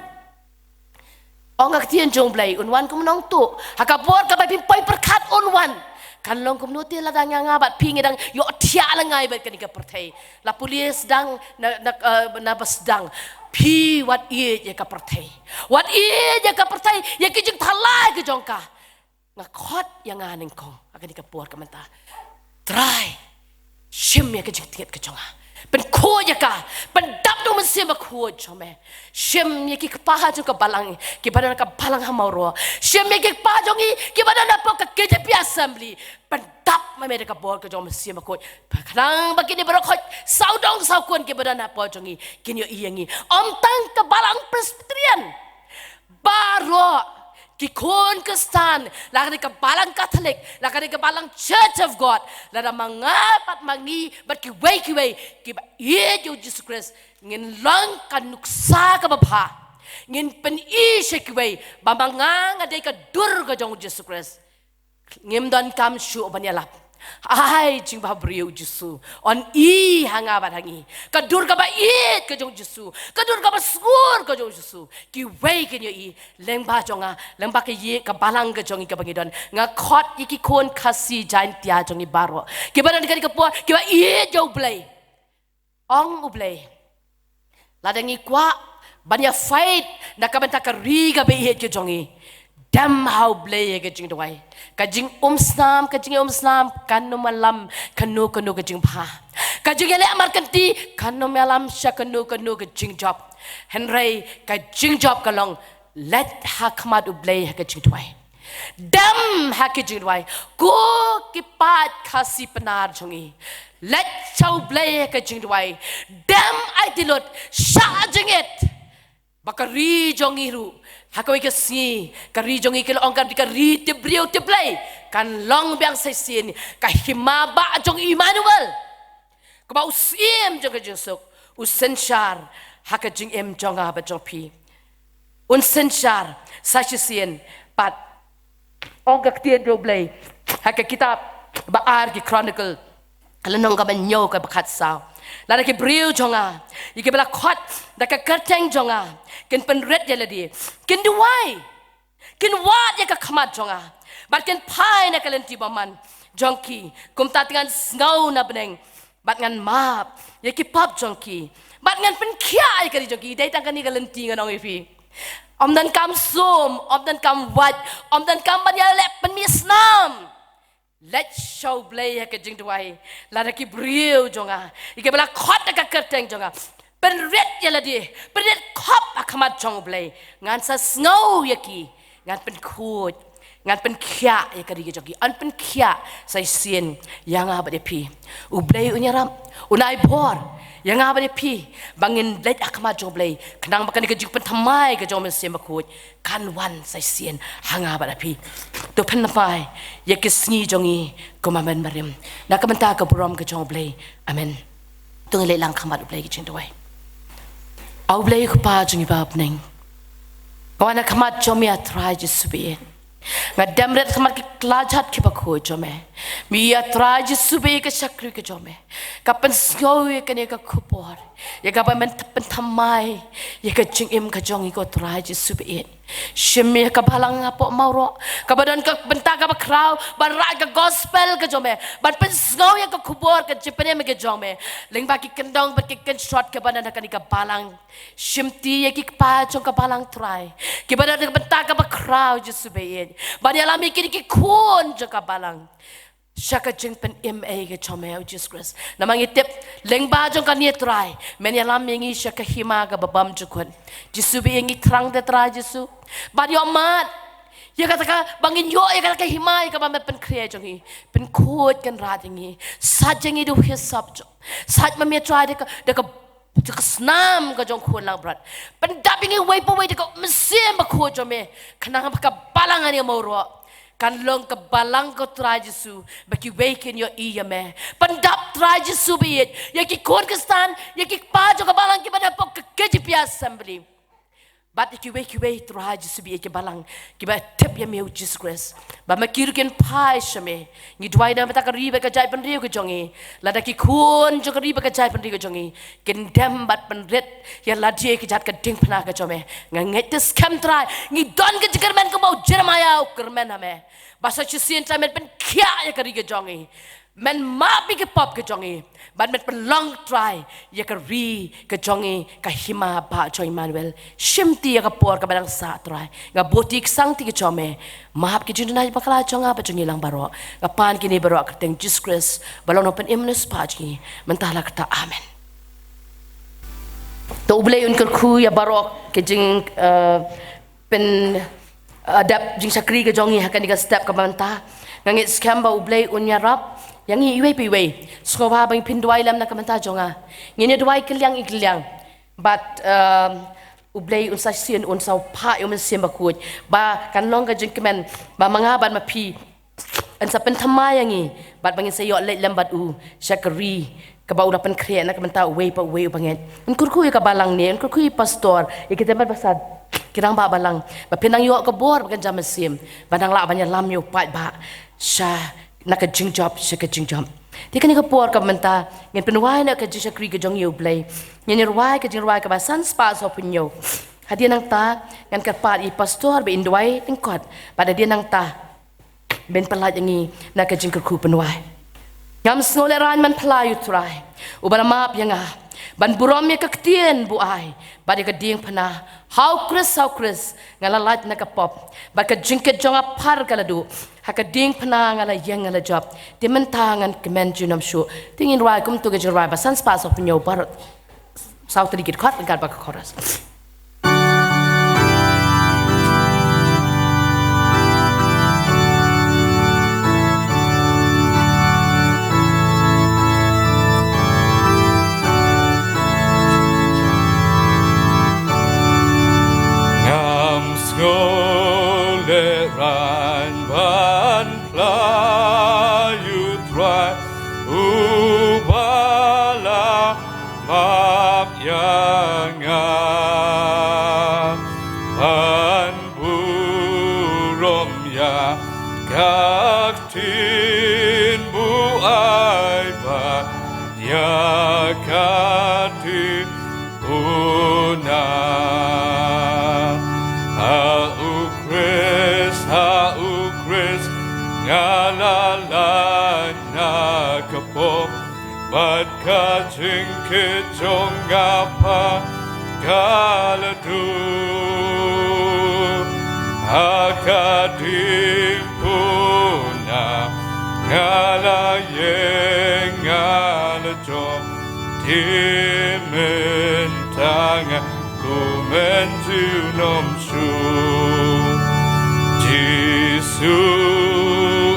[SPEAKER 5] Ongak tian jong blay unwan kum nong tu. Hakapor ka bai pimpai perkat unwan. Kan long kum nuti la dang yang abad pi ngedang yo tia la ngai bat kanika pertai. La pulis dang na basdang. Pi wat ye ka pertai. Wat ye ka pertai ye ki jing thalai ke jong ka. Ngakot yang aning kong akan dikapor ka menta. Try. Shim ye ka jing tiet ke jonga. Pen ko ya ka, pen dap do mesim ko jome. Shim ye ki paha jo ka balang, ki badan ka balang hamoro. Shim ye ki paha jongi, ki badan apa ka KJP assembly. Pen dap ma me ka bor ka jom mesim ko. Kadang bagi ni berokot, saudong saukun ki badan apa jongi, kin yo iyangi. Om tang ka balang presbyterian. Baro Kikon kestan, lagi ke balang Katolik, lagi ke balang Church of God, lada mangapat magni, but kiway, kiba iya Jesus Christ, ngin lang kanuksa ka bapa, ngin pen isya kiway, bamangang aday ka dur ka jong Jesus Christ, ngim don kam syu obanyalap. Ay jing ba brio Jesu on I hangabat hangi kadur ka ba it ka jong Jesu kadur ka ba skur ka jong Jesu ki wei ken yo I leng ba jonga leng ba ke ye ka balang ka jong I ka bangidon nga khot I ki kon khasi jain tia jong I baro ki ba dan ka po ki ba I jo blay ong u blay ladang I kwa banya fight na ka benta ka ri ka be it ka jong I dam how blay ka jing dwai kajing umsnam kanu malam kanu kajing pa kajing ele amar kanti kanu malam sya kanu kajing job henry kajing job kalong let hakmat ublay kajing dwai dam hakajing dwai ko kipat kasi penar jongi let chau blay kajing dwai dam I dilot sya jingit bakari jongi ru hakawai kasi kari jongi kilo ongkar dikari tibriu tiblay kan long biang sesin kahimaba jong Emmanuel kaba usim jong jesuk usenshar hakajing em jong aba jong pi unsenshar sasisien pat ongkar tian doblay haka kitab baar ki chronicle alanong ka banyo ka bakat sao lada ke briu jonga ike bela khot da ka kerteng jonga ken penret jeladi ken duwai ken wat ya ka khamat jonga bat ken pai na kalenti baman jongki kum tatingan ngau na beneng bat ngan map ya ki pap jongki bat ngan pen khia ka di jongki dai tang kan ni kalenti ngan ong ifi om dan kam sum om dan kam wat om dan kam ban ya lep pen misnam let's show blay ka jing duai la ki briu jonga ike bela khot ka kerteng jonga pen ret ya ladi pen ret khop akamat jong blay ngan sa snow yaki ngan pen khut ngan pen khia ya ka ri jogi an pen khia sai sien yang aba de pi u blay unyaram unai bor yang aba de pi bangin let akamat jong blay kenang makan ke jing pen thamai ka jong men sem khut kan wan sai sien hanga ba de pi to pen napai ya ke sngi jongi ko mamen marim na ka menta ka buram ka jong blay amen tung le lang khamat blay ki jing doi au blay ko pa jongi ba apneng ko na khamat jomi atra Jesu be ngadam ret khamat ki klajat ki bakho jome mi atra Jesu be ka sakri ka jome ka pen sngau ye ka ne ka khupor ya ka men pen thamai ya ka jing im ka jongi ko atra Jesu be shimmi ka balang apo mauro ka badan ka benta ka bakraw bara ka gospel ka jome ban pen sngau ya ka khupor ka jipene me ka jome ling ba ki kendong ba ki ken shot ka badan ka ni ka balang shimti ya ki pa jong ka balang try ki badan ka benta ka bakraw Jesu be ban ya lami ki kun jong ka balang Shaka jing pen MA ke chome au Jesus Christ. Namang itip leng ba jong kan ye try. Men yalam yengi shaka hima ka babam jukun. Jesu be yengi trang de try Jesu. But yo mat. Ya kata ka bangin yo ya kata ka hima ka ba pen kriya jong hi. Pen kod kan rat yengi. Sat yengi do hisap jong. Sat ma me try de ka Kesnam ka jong kuan lang brat. Pendapingi way pa way ko mesin ba ko jome. Kanang ka balangan ni mo ro. Kan long ka balang ko try Jesu. Baki wake in your iya me. Pendap try Jesu biit. Ya ki kuan kestan, ya ki pa jo ka balang ki pada pok ke pias assembly. But if you wake try Jesu biit ki balang ki ba tip ya me Jesus Christ. Ba makirken pai shame. Ni dwai da mata ka riba ka jai penriu ka jongi. Lada ki kun jo ka riba ka jai penriu ka jongi. Ken dem bat penret ya ladie ki jat ka ding pna ka jome. Nganget tes kam try. Ni don ka jikerman ka mau Jeremiah kerman hame. Basa chusin ta men pen kya ya ka ri ka jongi. Men ma bi ke pop ka jongi. But men pen long try ya ka ri ka jongi ka hima ba jo Emmanuel. Shimti ya ka por ka balang sa try. Nga botik sang ti ka jome. Mahap ki jun na bakala jonga ba jongi lang baro. Nga pan kini baro ka teng Jesus Christ. Balong no pen imnus pa jongi. Mentala kata amen. To ublay un ku ya baro ke jing pen adap jing sakri ka jongi hakan ka step ka manta. Ngangit scam ba ublay un ya rap. Yang ini iwe piwe, sekolah bang pinduai lam nak kemana jonga. Ini duai keliang ikeliang, but ublay unsa sien unsa pa yung sien bakut. Ba kan long kajeng kemen, ba mangaban mapi, unsa pentamai yang ini, but bangin sayo let lam bat syakari. Kabau dapan kriya nak kemana way pa way banget. Unkurku ya kabalang ni, unkurku ya pastor, ikita bat basad. Kirang ba balang, ba pinang yuak kabor bagan jam sim, badang la banyak lam yuk pat ba, syah. Nak jing job, syaka jing job. Dia kan ikapor ka menta, ngin penuai nak jing syakri ka jong yu blay. Ngin ruai ka jing ruai ka ba san spa so punyo. Hadia nang ta, ngin karpat i pastor be indwai tingkot. Pada dia nang ta, ben pelat yangi nak jing kerku penuai. Ngam snoleran man pelayu try. Ubana map yang ban burom ya kaktien buai. Badi ka ding pana. How Chris ngalalat na kapop. Baka jingket jong apar kaladu. Haka ding pana ngala yang ngala job. Di mentangan kemen junam shu. Tingin ruai kum tu gajir ruai basan spas of nyo barot. Sau tadi kit kot ngkat baka koras.
[SPEAKER 2] Bat kajing ke jong apa kaladu akading puna ngala ye ngala jom timen tanga kumen nom su Jisu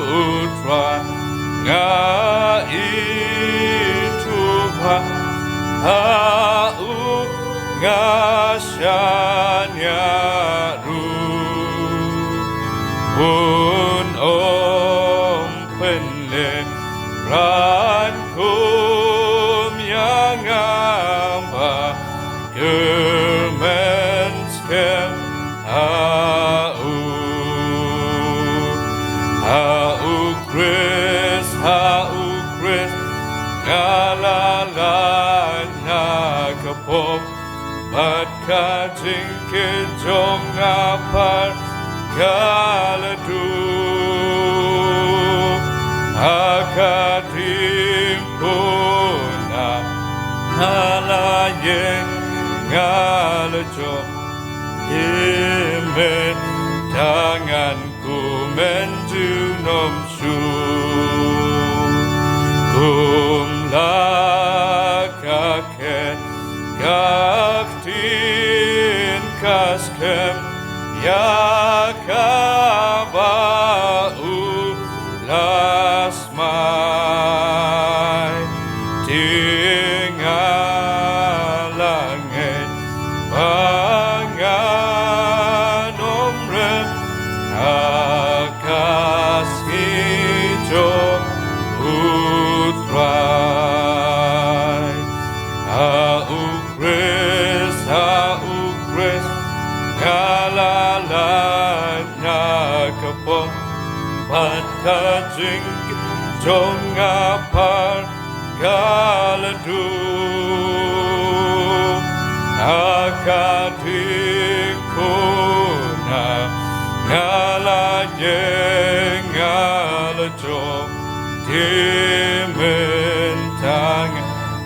[SPEAKER 2] utra ngai Hau ngasanya ru pun om penle ran kum yang amba gemenskem hau Chris Ngalalana kapop Bat kajing ke jong apar kaladu Akadim puna Halayeng ngalajo Imen tanganku menjunom su Kumlakaken kaktin kaskem yakabau lasmai tinggal bangen bangan omre akas hijau utrai Haukres ngalalanya kepong pat kajing jong apar galadu akadikuna ngalaye ngalajo timentang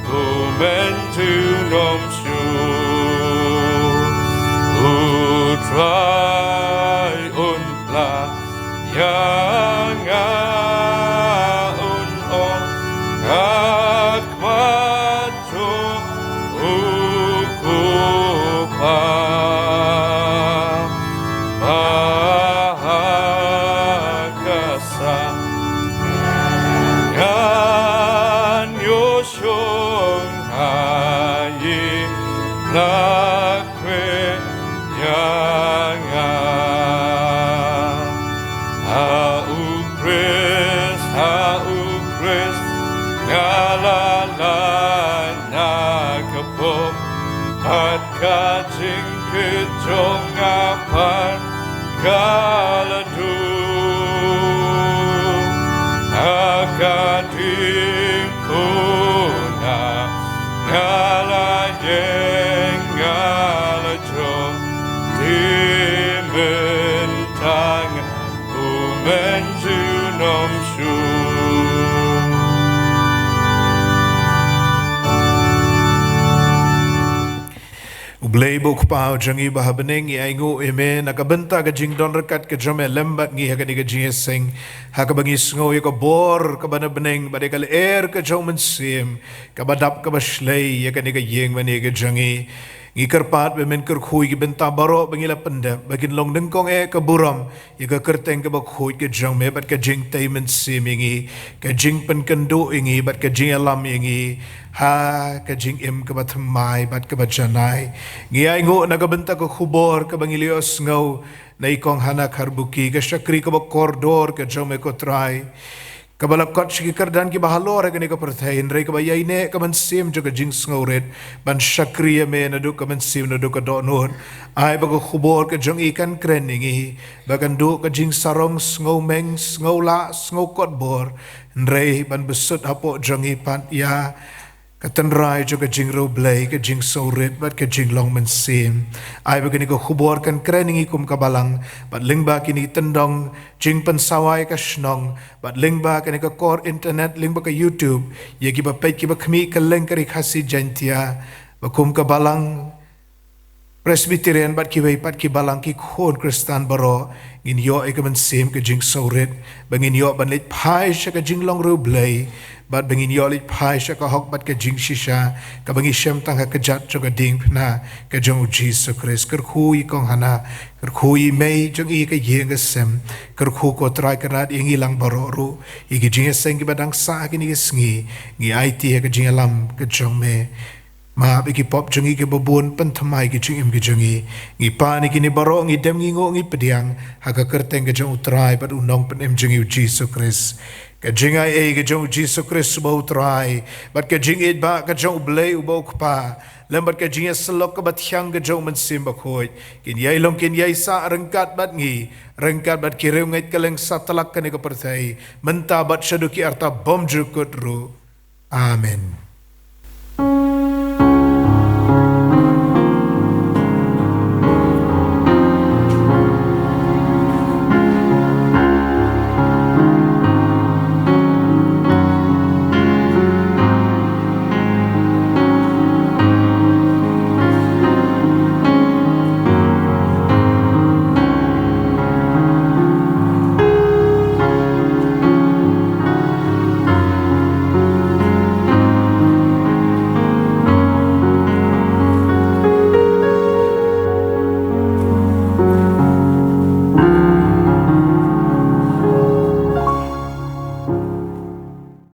[SPEAKER 2] kumentu nomsu utrai unpla yang unong akmato ukupa bahakasa ngan yosyong hayi lakwe yang Haukres ngalalana kepom pat kajing kejong apar galadu akading kuna ngalayeng ngalajo timentang kumenju nomsu
[SPEAKER 6] Ublay buk pao jangi bahabening i aingu eme nakabenta ka jing don rekat ka jome lembat ngi hakani ka jing sing hakabangi sngo ka bor ka banabeneng badekal ka jomen sim ka badap ka baslay yakani ka yeng mani ka jangi ngi kerpat bemen kerkhui ki benta baro bangila penda bagin long dengkong ka buram ya ka kerteng ka bakhui ka jang me bat ka jing taimen sim ingi ka jing pen kendo ingi bat ka jing alam ingi ha ka jing im ka batmai bat ka bajanai ngi ai ngo nagabenta ka khubor ka bangilios ngau na ikong hanak harbuki ka syakri ka bakordor ka jang me ko trai kabalakot shiki kardan ki bahalor agani ka perthain rei ka bayaine ka mansim jo ka jing sngoret ban shakriya me na du ka mansim na du ka donor ai ba ko khubor ka jong ikan kreningi bagan du ka jing sarong sngo la sngo kot bor rei ban besut hapo jong ipan ya katanrai jo ka jing ro blay ka jing soret bat ka jing long mansim ai bagani ko khubor kan kreningi kum kabalang bat lingba kini tendong jing pensawai ka shnong bat lingba kani ka core internet lingba ka YouTube ye ki ba pet ki ba khmi ka leng kari khasi jantia ba kum kabalang Presbyterian bat ki wei pat ki balang ki khon Kristan baro ngin yo e ka mansim ka jing soret bangin yo ban lit phai sha ka jing long ro blay bat bangin yolit phai sha ka hok bat ka jing shisha ka bangi shem tang ka jat jo ka ding phna ka jong Jesus Christ kar khui kong hana kar khui mei jong i ka yeng ka sem kar khu ko trai ka rat ingi lang baro ru i ki jing seng ki badang sa ki ni sngi ngi IT ka jing lam ka jong me ma biki pop jong i ke babun pen thamai ki jing im ki jong i ngi pa ni ki ni baro ngi dem ngi ngo ngi pediang ha ka kerteng ka jong utrai bat unong pen em jong i Jesus Christ ka jing ai ka jong Jesus Christ bo utrai bat ka jing it ba ka jong blay ubo pa lembat ka jing selok ka bat hyang ka jong man sim ba khoi kin yai long kin yai sa rengkat bat ngi rengkat bat ki reung ngait kaleng satalak ka ni ka perthai menta bat shaduki arta bom jukut ru amen